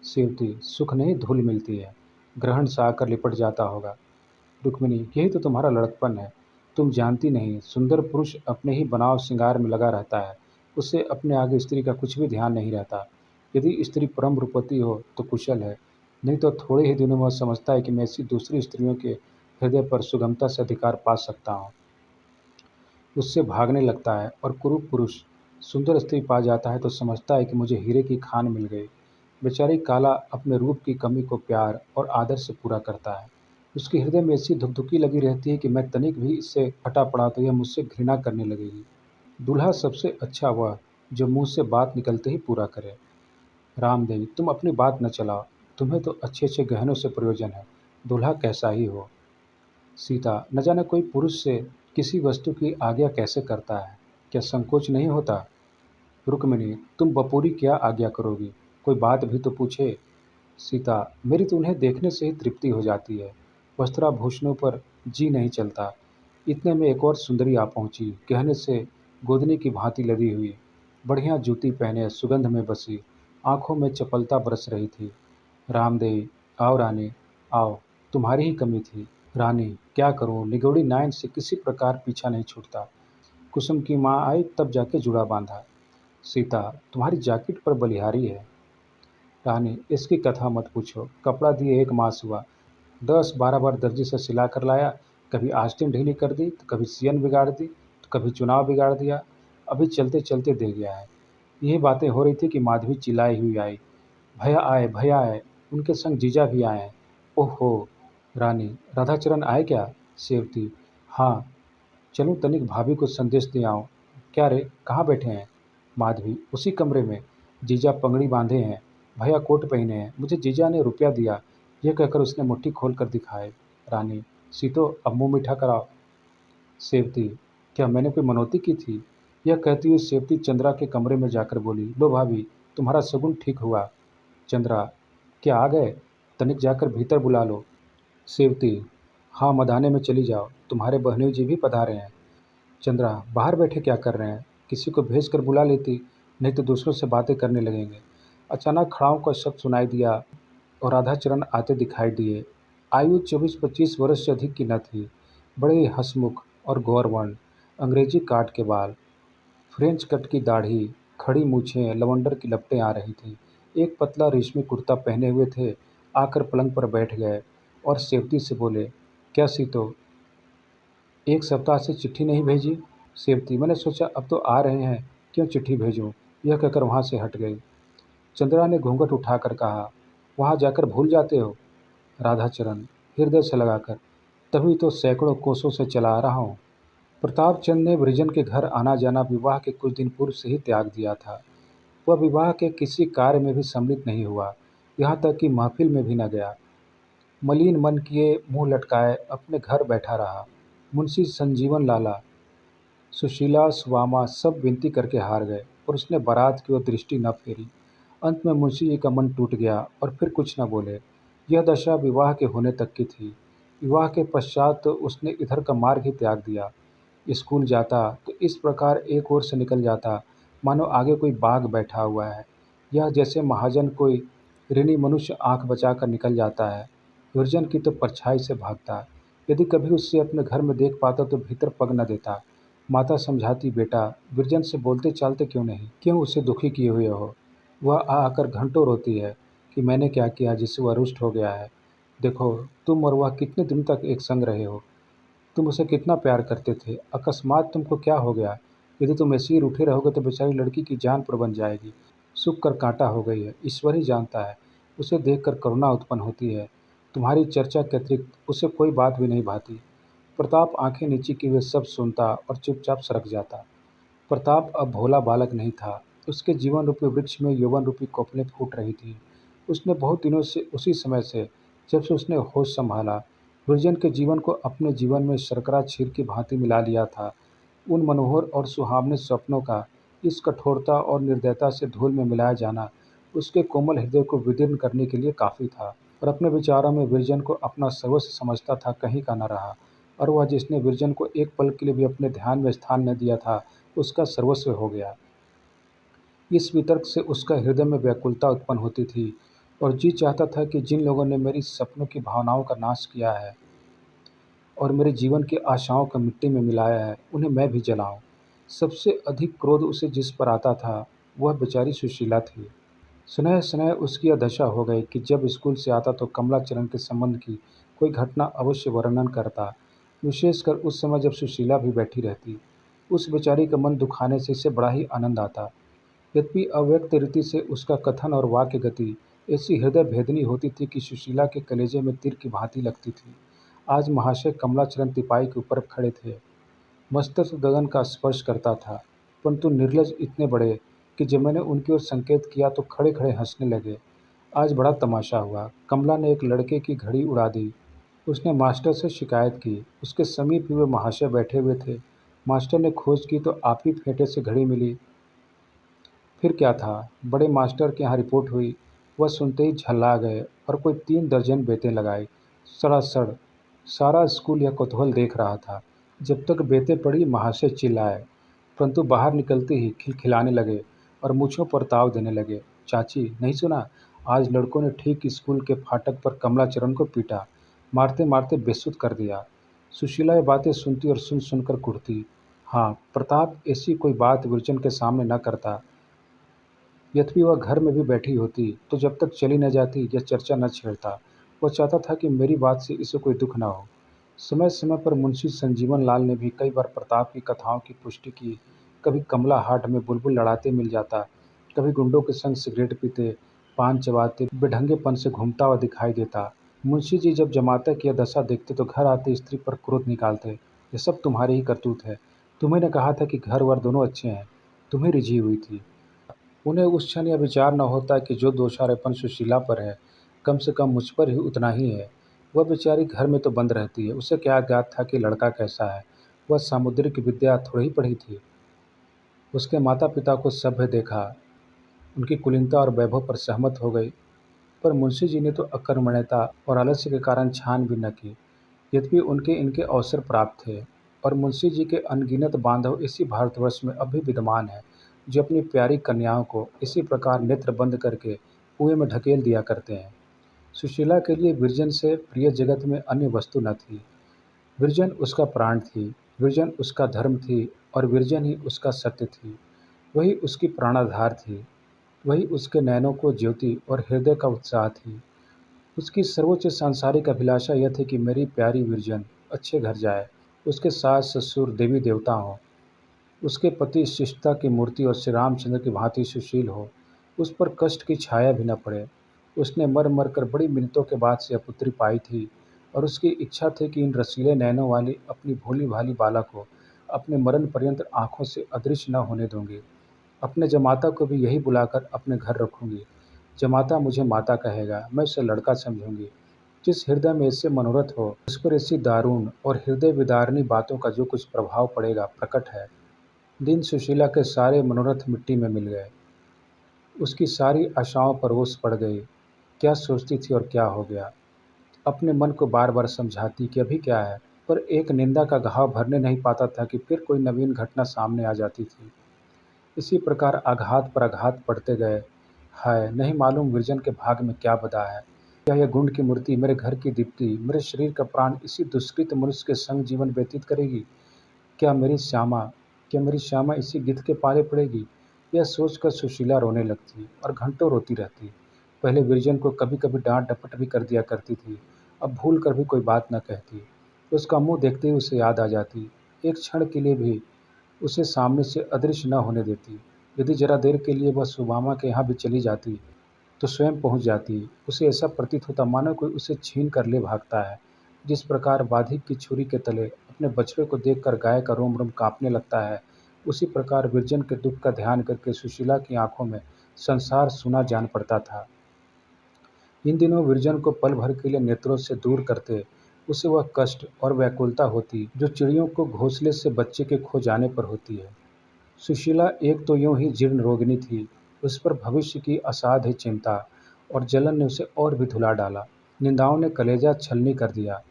सेवती, सुख नहीं, धूल मिलती है, ग्रहण सा आकर लिपट जाता होगा। रुक्मिणी, यही तो तुम्हारा लड़कपन है। तुम जानती नहीं, सुंदर पुरुष अपने ही बनाव श्रृंगार में लगा रहता है, उसे अपने आगे स्त्री का कुछ भी ध्यान नहीं रहता। यदि स्त्री परम रूपवती हो तो कुशल है, नहीं तो थोड़े ही दिनों में वह समझता है कि मैं ऐसी दूसरी स्त्रियों के हृदय पर सुगमता से अधिकार पा सकता हूँ। उससे भागने लगता है। और कुरूप पुरुष सुंदर स्त्री पा जाता है तो समझता है कि मुझे हीरे की खान मिल गई। बेचारी काला अपने रूप की कमी को प्यार और आदर से पूरा करता है। उसके हृदय में ऐसी धुकधुकी लगी रहती है कि मैं तनिक भी इससे हटा पड़ा तो यह मुझसे घृणा करने लगेगी। दूल्हा सबसे अच्छा वह जो मुंह से बात निकलते ही पूरा करे। रामदेवी, तुम अपनी बात न चलाओ, तुम्हें तो अच्छे अच्छे गहनों से प्रयोजन है, दूल्हा कैसा ही हो। सीता, न जाने कोई पुरुष से किसी वस्तु की आज्ञा कैसे करता है, क्या संकोच नहीं होता? रुक्मिणी, तुम बपूरी क्या आज्ञा करोगी, कोई बात भी तो पूछे। सीता, मेरी तो उन्हें देखने से ही तृप्ति हो जाती है, वस्त्राभूषणों पर जी नहीं चलता। इतने में एक और सुंदरी आ पहुंची, गहने से गोदनी की भांति लदी हुई, बढ़िया जूती पहने सुगंध में बसी, आंखों में चपलता बरस रही थी। रामदेवी, आओ रानी, आओ, तुम्हारी ही कमी थी। रानी, क्या करूं, निगौड़ी नायन से किसी प्रकार पीछा नहीं छूटता। कुसुम की माँ आई तब जाके जुड़ा बांधा। सीता, तुम्हारी जैकेट पर बलिहारी है। रानी, इसकी कथा मत पूछो, कपड़ा दिए 1 मास हुआ, 10-12 बार दर्जी से सिला कर लाया, कभी आस्तीन ढीली कर दी तो कभी सियन बिगाड़ दी तो कभी चुनाव बिगाड़ दिया, अभी चलते चलते दे गया है। यही बातें हो रही थी कि माधवी चिल्लाई हुई आई, भैया आए, भैया आए, उनके संग जीजा भी आए हैं। ओहो। रानी, राधाचरण आए क्या? सेवती, हाँ, चलूँ तनिक भाभी को संदेश दे आऊँ। क्या रे, कहाँ बैठे हैं? माधवी, उसी कमरे में, जीजा पगड़ी बांधे हैं, भैया कोट पहने हैं, मुझे जीजा ने रुपया दिया, यह कहकर उसने मुट्ठी खोल कर दिखाए। रानी, सीतो, अब मुंह मीठा कराओ। सेवती, क्या मैंने कोई मनौती की थी? यह कहती हुई सेवती चंद्रा के कमरे में जाकर बोली, लो भाभी, तुम्हारा शगुन ठीक हुआ। चंद्रा, क्या आ गए? तनिक जाकर भीतर बुला लो। सेवती, हाँ, मधाने में चली जाओ, तुम्हारे बहनोई जी भी पधारे हैं। चंद्रा, बाहर बैठे क्या कर रहे हैं? किसी को भेज कर बुला लेती, नहीं तो दूसरों से बातें करने लगेंगे। अचानक खड़ाओं का शब्द सुनाई दिया और राधाचरण आते दिखाई दिए। आयु 24-25 वर्ष से अधिक की न थी। बड़े ही हंसमुख और गौरवर्ण, अंग्रेजी काट के बाल, फ्रेंच कट की दाढ़ी, खड़ी मूछें, लवंडर की लपटें आ रही थीं। एक पतला रेशमी कुर्ता पहने हुए थे। आकर पलंग पर बैठ गए और सेवती से बोले, क्या सीतो, 1 सप्ताह से चिट्ठी नहीं भेजी? सेवती, मैंने सोचा अब तो आ रहे हैं, क्यों चिट्ठी भेजूं? यह कहकर वहाँ से हट गई। चंद्रा ने घूंघट उठाकर कहा, वहाँ जाकर भूल जाते हो? राधाचरण, हृदय से लगाकर, तभी तो सैकड़ों कोसों से चला आ रहा हूँ। प्रताप चंद ने वृजन के घर आना जाना विवाह के कुछ दिन पूर्व से ही त्याग दिया था। वह विवाह के किसी कार्य में भी सम्मिलित नहीं हुआ, यहाँ तक कि महफिल में भी न गया। मलिन मन किए मुंह लटकाए अपने घर बैठा रहा। मुंशी संजीवन लाला, सुशीला, सुवामा सब विनती करके हार गए और उसने बारात की ओर दृष्टि न फेरी। अंत में मुंशी जी का मन टूट गया और फिर कुछ न बोले। यह दशा विवाह के होने तक की थी। विवाह के पश्चात तो उसने इधर का मार्ग ही त्याग दिया। स्कूल जाता तो इस प्रकार एक ओर से निकल जाता, मानो आगे कोई बाघ बैठा हुआ है। यह जैसे महाजन कोई ऋणी मनुष्य आंख बचाकर निकल जाता है, निर्जन की तो परछाई से भागता। यदि कभी उससे अपने घर में देख पाता तो भीतर पग न देता। माता समझाती, बेटा विरजन से बोलते चालते क्यों नहीं, क्यों उसे दुखी किए हुए हो। वह आ आकर घंटों रोती है कि मैंने क्या किया जिससे वह रुष्ट हो गया है। देखो, तुम और वह कितने दिन तक एक संग रहे हो, तुम उसे कितना प्यार करते थे, अकस्मात तुमको क्या हो गया। यदि तुम ऐसे ही रूठे रहोगे तो बेचारी लड़की की जान पर बन जाएगी। सूख कर कांटा हो गई है, ईश्वर ही जानता है। उसे देखकर करुणा उत्पन्न होती है। तुम्हारी चर्चा के अतिरिक्त उसे कोई बात भी नहीं भाती। प्रताप आंखें नीचे किए हुए सब सुनता और चुपचाप सरक जाता। प्रताप अब भोला बालक नहीं था। उसके जीवन रूपी वृक्ष में यौवन रूपी कोपलें फूट रही थी। उसने बहुत दिनों से, उसी समय से जब से उसने होश संभाला, गुरजन के जीवन को अपने जीवन में शर्करा क्षीर की भांति मिला लिया था। उन मनोहर और सुहावने स्वप्नों का इस कठोरता और निर्दयता से धूल में मिलाया जाना उसके कोमल हृदय को विदीर्ण करने के लिए काफ़ी था। और अपने विचारों में विरजन को अपना सर्वस्व समझता था, कहीं का न रहा। और वह जिसने विरजन को एक पल के लिए भी अपने ध्यान में स्थान न दिया था, उसका सर्वस्व हो गया। इस वितर्क से उसका हृदय में व्याकुलता उत्पन्न होती थी और जी चाहता था कि जिन लोगों ने मेरी सपनों की भावनाओं का नाश किया है और मेरे जीवन की आशाओं को मिट्टी में मिलाया है, उन्हें मैं भी जलाऊं। सबसे अधिक क्रोध उसे जिस पर आता था, वह बेचारी सुशीला थी। स्नेह स्नेह उसकी यह दशा हो गई कि जब स्कूल से आता तो कमलाचरण के संबंध की कोई घटना अवश्य वर्णन करता, विशेषकर उस समय जब सुशीला भी बैठी रहती। उस बेचारी का मन दुखाने से इसे बड़ा ही आनंद आता। यद्यपि अव्यक्त रीति से उसका कथन और वाक्य गति ऐसी हृदय भेदनी होती थी कि सुशीला के कलेजे में तीर की भांति लगती थी। आज महाशय कमलाचरण तिपाई के ऊपर खड़े थे। मस्तक गगन का स्पर्श करता था, परंतु निर्लज इतने बड़े कि जब मैंने उनकी ओर संकेत किया तो खड़े खड़े हंसने लगे। आज बड़ा तमाशा हुआ। कमला ने एक लड़के की घड़ी उड़ा दी। उसने मास्टर से शिकायत की। उसके समीप ही वे महाशय बैठे हुए थे। मास्टर ने खोज की तो आप ही फेंटे से घड़ी मिली। फिर क्या था, बड़े मास्टर के यहाँ रिपोर्ट हुई। वह सुनते ही झल्ला गए और कोई 3 दर्जन बेतें लगाई। सड़ासड़ सारा स्कूल यह कौतूहल देख रहा था। जब तक बेतें पड़ी महाशय चिल्लाए, परंतु बाहर निकलते ही खिलखिलाने लगे और मूँछों पर ताव देने लगे। चाची, नहीं सुना? आज लड़कों ने ठीक स्कूल के फाटक पर कमलाचरण को पीटा, मारते मारते बेसुध कर दिया। सुशीला ये बातें सुनती और सुन सुनकर कुढ़ती। हाँ, प्रताप ऐसी कोई बात विरचन के सामने न करता। यद्यपि वह घर में भी बैठी होती तो जब तक चली न जाती यह चर्चा न छेड़ता। वह चाहता था कि मेरी बात से इसे कोई दुख न हो। समय समय पर मुंशी संजीवन लाल ने भी कई बार प्रताप की कथाओं की पुष्टि की। कभी कमला हाट में बुलबुल लड़ाते मिल जाता, कभी गुंडों के संग सिगरेट पीते, पान चबाते बेढंगेपन से घूमता हुआ दिखाई देता। मुंशी जी जब जमाता की यह दशा देखते तो घर आते स्त्री पर क्रोध निकालते। यह सब तुम्हारी ही करतूत है। तुम्हें ने कहा था कि घर वर दोनों अच्छे हैं, तुम्हें रिझी हुई थी। उन्हें उस क्षण यह विचार न होता कि जो दोषारोपण सुशीला पर है, कम से कम मुझ पर ही उतना ही है। वह बेचारी घर में तो बंद रहती है, उसे क्या ज्ञात था कि लड़का कैसा है। वह सामुद्रिक विद्या थोड़ी ही पढ़ी थी। उसके माता पिता को सभ्य देखा, उनकी कुलीनता और वैभव पर सहमत हो गई। पर मुंशी जी ने तो अकर्मण्यता और आलस्य के कारण छान भी न की। यद्यपि उनके इनके अवसर प्राप्त थे और मुंशी जी के अनगिनत बांधव इसी भारतवर्ष में अब भी विद्यमान हैं, जो अपनी प्यारी कन्याओं को इसी प्रकार नेत्र बंद करके कुएं में ढकेल दिया करते हैं। सुशीला के लिए विरजन से प्रिय जगत में अन्य वस्तु न थी। विरजन उसका प्राण थी, विरजन उसका धर्म थी और विरजन ही उसका सत्य थी। वही उसकी प्राणाधार थी, वही उसके नयनों को ज्योति और हृदय का उत्साह थी। उसकी सर्वोच्च सांसारिक अभिलाषा यह थी कि मेरी प्यारी विरजन अच्छे घर जाए, उसके सास ससुर देवी देवता हों, उसके पति शिष्टता की मूर्ति और श्री रामचंद्र की भांति सुशील हो, उस पर कष्ट की छाया भी न पड़े। उसने मर मर कर बड़ी मिन्नतों के बाद से पुत्री पाई थी और उसकी इच्छा थी कि इन रसीले नैनों वाली अपनी भोली भाली बालक को अपने मरण पर्यंत आँखों से अदृश्य न होने दूँगी। अपने जमाता को भी यही बुलाकर अपने घर रखूँगी। जमाता मुझे माता कहेगा, मैं उसे लड़का समझूँगी। जिस हृदय में ऐसे मनोरथ हो, उस पर ऐसी दारुण और हृदय विदारणी बातों का जो कुछ प्रभाव पड़ेगा, प्रकट है। दिन सुशीला के सारे मनोरथ मिट्टी में मिल गए। उसकी सारी आशाओं पर ओस पड़ गई। क्या सोचती थी और क्या हो गया? अपने मन को बार-बार समझाती कि अभी क्या है, पर एक निंदा का घाव भरने नहीं पाता था कि फिर कोई नवीन घटना सामने आ जाती थी। इसी प्रकार आघात पर आघात पड़ते गए। हाय! नहीं मालूम विरजन के भाग्य में क्या बधा है। क्या यह गुण की मूर्ति, मेरे घर की दीप्ति, मेरे शरीर का प्राण इसी दुष्कृत मनुष्य के संग जीवन व्यतीत करेगी? क्या मेरी श्यामा क्या मेरी श्यामा इसी गिद्ध के पाले पड़ेगी? यह सोचकर सुशीला रोने लगती और घंटों रोती रहती। पहले विरजन को कभी-कभी डाँट-डपट भी कर दिया करती थी। अब भूल कर भी कोई बात न कहती। उसका मुँह देखते ही उसे याद आ जाती। एक क्षण के लिए भी उसे सामने से अदृश्य न होने देती। यदि जरा देर के लिए वह सुदामा के यहाँ भी चली जाती, तो स्वयं पहुँच जाती। उसे ऐसा प्रतीत होता मानो कोई उसे छीन कर ले भागता है। जिस प्रकार बाधिक की छुरी के तले अपने बछड़े को देखकर गाय का रोम-रोम काँपने लगता है, उसी प्रकार विरजन के दुःख का ध्यान करके सुशीला की आँखों में संसार सूना जान पड़ता था। इन दिनों विरजन को पल भर के लिए नेत्रों से दूर करते उसे वह कष्ट और व्याकुलता होती जो चिड़ियों को घोंसले से बच्चे के खो जाने पर होती है। सुशीला एक तो यूं ही जीर्ण रोगिणी थी, उस पर भविष्य की असाध्य चिंता और जलन ने उसे और भी धुला डाला। निंदाओं ने कलेजा छलनी कर दिया।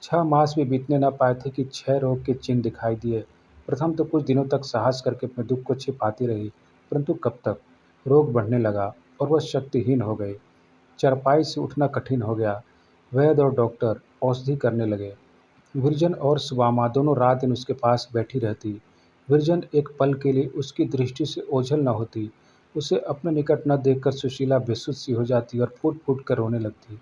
6 मास भी बीतने न पाए थे कि क्षय रोग के चिन्ह दिखाई दिए। प्रथम तो कुछ दिनों तक साहस करके अपने दुख को छिपाती रही, परंतु कब तक? रोग बढ़ने लगा और वह शक्तिहीन हो गई। चारपाई से उठना कठिन हो गया। वैद्य और डॉक्टर औषधि करने लगे। विरजन और सुदामा दोनों रात दिन उसके पास बैठी रहती। विरजन एक पल के लिए उसकी दृष्टि से ओझल न होती। उसे अपने निकट न देखकर सुशीला बेसुध सी हो जाती और फूट-फूट कर रोने लगती।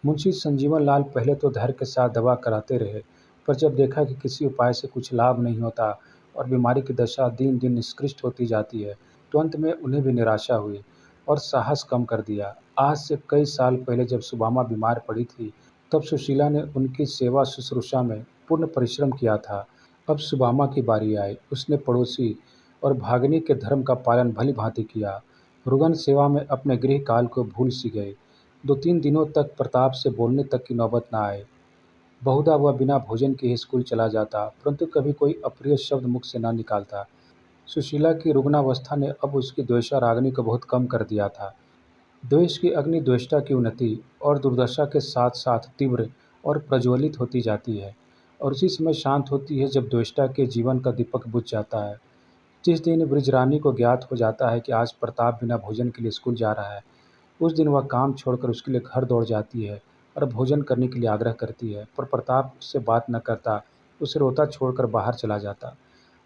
मुंशी संजीवन लाल पहले तो धैर्य के साथ दवा कराते रहे, पर जब देखा कि किसी उपाय से कुछ लाभ नहीं होता और बीमारी की दशा दिन-दिन निकृष्ट होती जाती है, तो अंत में उन्हें भी निराशा हुई और साहस कम कर दिया। आज से कई साल पहले जब सुदामा बीमार पड़ी थी, तब सुशीला ने उनकी सेवा शुश्रूषा में पूर्ण परिश्रम किया था। अब सुदामा की बारी आई। उसने पड़ोसी और भागनी के धर्म का पालन भली-भाँति किया। रुग्ण सेवा में अपने गृह काल को भूल सी गई। 2-3 दिनों तक प्रताप से बोलने तक की नौबत न आई। बहुधा वह बिना भोजन के ही स्कूल चला जाता, परंतु कभी कोई अप्रिय शब्द मुख से न निकालता। सुशीला की रुग्णावस्था ने अब उसकी द्वेषारागनी को बहुत कम कर दिया था। द्वेष की अग्नि द्वेष्टा की उन्नति और दुर्दशा के साथ-साथ तीव्र और प्रज्वलित होती जाती है और उसी समय शांत होती है जब द्वेष्टा के जीवन का दीपक बुझ जाता है। जिस दिन बृजरानी को ज्ञात हो जाता है कि आज प्रताप बिना भोजन के लिए स्कूल जा रहा है, उस दिन वह काम छोड़कर उसके लिए घर दौड़ जाती है और भोजन करने के लिए आग्रह करती है, पर प्रताप उससे बात न करता, उसे रोता छोड़कर बाहर चला जाता।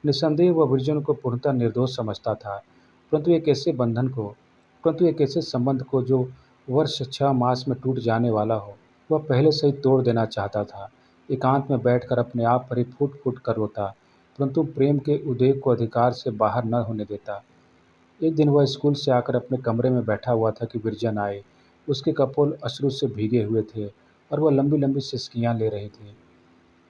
निस्संदेह वह विरजन को पूर्णतः निर्दोष समझता था, परंतु एक ऐसे संबंध को जो वर्ष 6 मास में टूट जाने वाला हो, वह पहले से ही तोड़ देना चाहता था। एकांत में बैठकर अपने आप पर ही फूट-फूट कर रोता, परंतु प्रेम के उद्वेग को अधिकार से बाहर न होने देता। एक दिन वह स्कूल से आकर अपने कमरे में बैठा हुआ था कि विरजन आए। उसके कपोल अश्रु से भीगे हुए थे और वह लंबी-लंबी सिसकियाँ ले रही थी।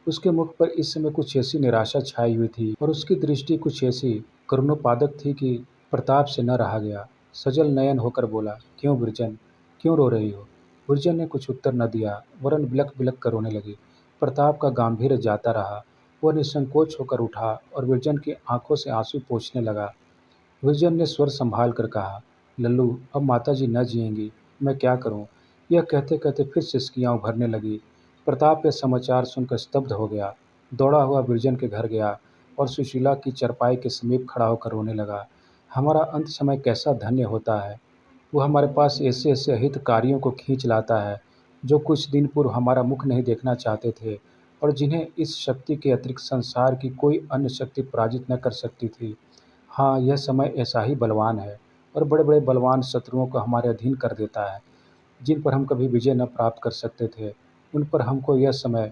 उसके मुख पर इस समय कुछ ऐसी निराशा छाई हुई थी और उसकी दृष्टि कुछ ऐसी करुणोपादक थी कि प्रताप से न रहा गया। सजल नयन होकर बोला, क्यों विरजन, क्यों रो रही हो? विरजन ने कुछ उत्तर न दिया, वरन बिलख-बिलख कर रोने लगी। प्रताप का गांभीर्य जाता रहा। वह निसंकोच होकर उठा और विरजन की आंखों से आंसू पोंछने लगा। विरजन ने स्वर संभाल कर कहा, लल्लू, अब माताजी न जिएंगी, मैं क्या करूं? यह कहते-कहते फिर सिसकियां उभरने लगी। प्रताप यह समाचार सुनकर स्तब्ध हो गया। दौड़ा हुआ विरजन के घर गया और सुशीला की चारपाई के समीप खड़ा होकर रोने लगा। हमारा अंत समय कैसा धन्य होता है। वो हमारे पास ऐसे-ऐसे अहितकारियों को खींच लाता है, जो कुछ दिन पूर्व हमारा मुख नहीं देखना चाहते थे और जिन्हें इस शक्ति के अतिरिक्त संसार की कोई अन्य शक्ति पराजित न कर सकती थी। हाँ, यह समय ऐसा ही बलवान है और बड़े-बड़े बलवान शत्रुओं को हमारे अधीन कर देता है। जिन पर हम कभी विजय न प्राप्त कर सकते थे, उन पर हमको यह समय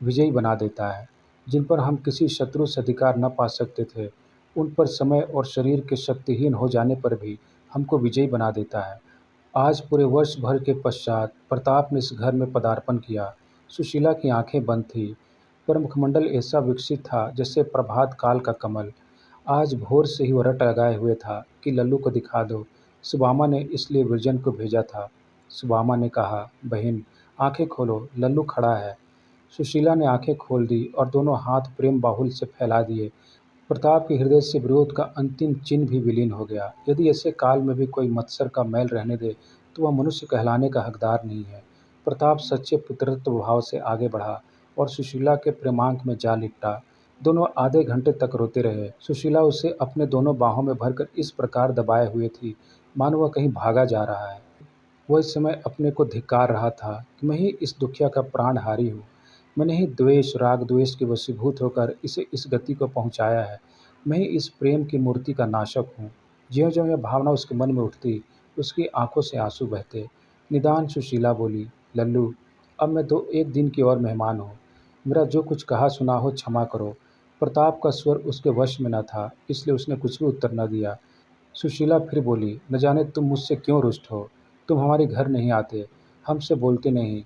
विजयी बना देता है। जिन पर हम किसी शत्रु से अधिकार न पा सकते थे, उन पर समय और शरीर के शक्तिहीन हो जाने पर भी हमको विजयी बना देता है। आज पूरे वर्ष भर के पश्चात प्रताप ने इस घर में पदार्पण किया। सुशीला की आंखें बंद थीं, पर मुखमंडल ऐसा विकसित था जैसे प्रभात काल का कमल। आज भोर से ही वह रट लगाए हुए था कि लल्लू को दिखा दो। सुबामा ने इसलिए विरजन को भेजा था। सुबामा ने कहा, बहन, आंखें खोलो, लल्लू खड़ा है। सुशीला ने आंखें खोल दी और दोनों हाथ प्रेम बाहुल से फैला दिए। प्रताप के हृदय से विरोध का अंतिम चिन्ह भी विलीन हो गया। यदि ऐसे काल में भी कोई मत्सर का मैल रहने दे तो वह मनुष्य कहलाने का हकदार नहीं है। प्रताप सच्चे पितृत्व भाव से आगे बढ़ा और सुशीला के प्रेमांक में जा लिपटा। दोनों आधे घंटे तक रोते रहे। सुशीला उसे अपने दोनों बाहों में भरकर इस प्रकार दबाए हुए थी मानो वह कहीं भागा जा रहा है। वह इस समय अपने को धिक्कार रहा था कि मैं ही इस दुखिया का प्राणहारी हूँ। मैंने ही द्वेष राग द्वेष के वशीभूत होकर इसे इस गति को पहुँचाया है। मैं ही इस प्रेम की मूर्ति का नाशक हूँ। ज्यों-ज्यों यह भावना उसके मन में उठती, उसकी आँखों से आँसू बहते। निदान सुशीला बोली, लल्लू, अब मैं तो एक दिन की और मेहमान हूँ। मेरा जो कुछ कहा सुना हो क्षमा करो। प्रताप का स्वर उसके वश में न था, इसलिए उसने कुछ भी उत्तर न दिया। सुशीला फिर बोली, न जाने तुम मुझसे क्यों रुष्ट हो। तुम हमारे घर नहीं आते, हमसे बोलते नहीं।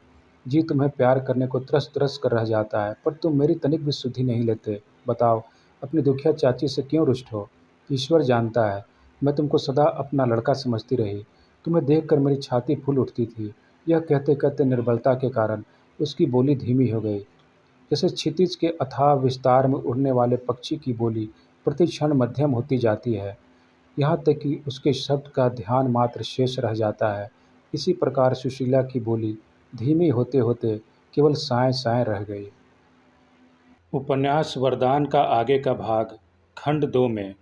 जी तुम्हें प्यार करने को तरस-तरस कर रह जाता है, पर तुम मेरी तनिक भी सुधि नहीं लेते। बताओ, अपनी दुखिया चाची से क्यों रुष्ट हो? ईश्वर जानता है, मैं तुमको सदा अपना लड़का समझती रही। तुम्हें देखकर मेरी छाती फूल उठती थी। यह कहते-कहते निर्बलता के कारण उसकी बोली धीमी हो गई। जैसे क्षितिज के अथाह विस्तार में उड़ने वाले पक्षी की बोली प्रति क्षण मध्यम होती जाती है, यहाँ तक कि उसके शब्द का ध्यान मात्र शेष रह जाता है। इसी प्रकार सुशीला की बोली धीमी होते होते केवल साएं साएं रह गई। उपन्यास वरदान का आगे का भाग खंड 2 में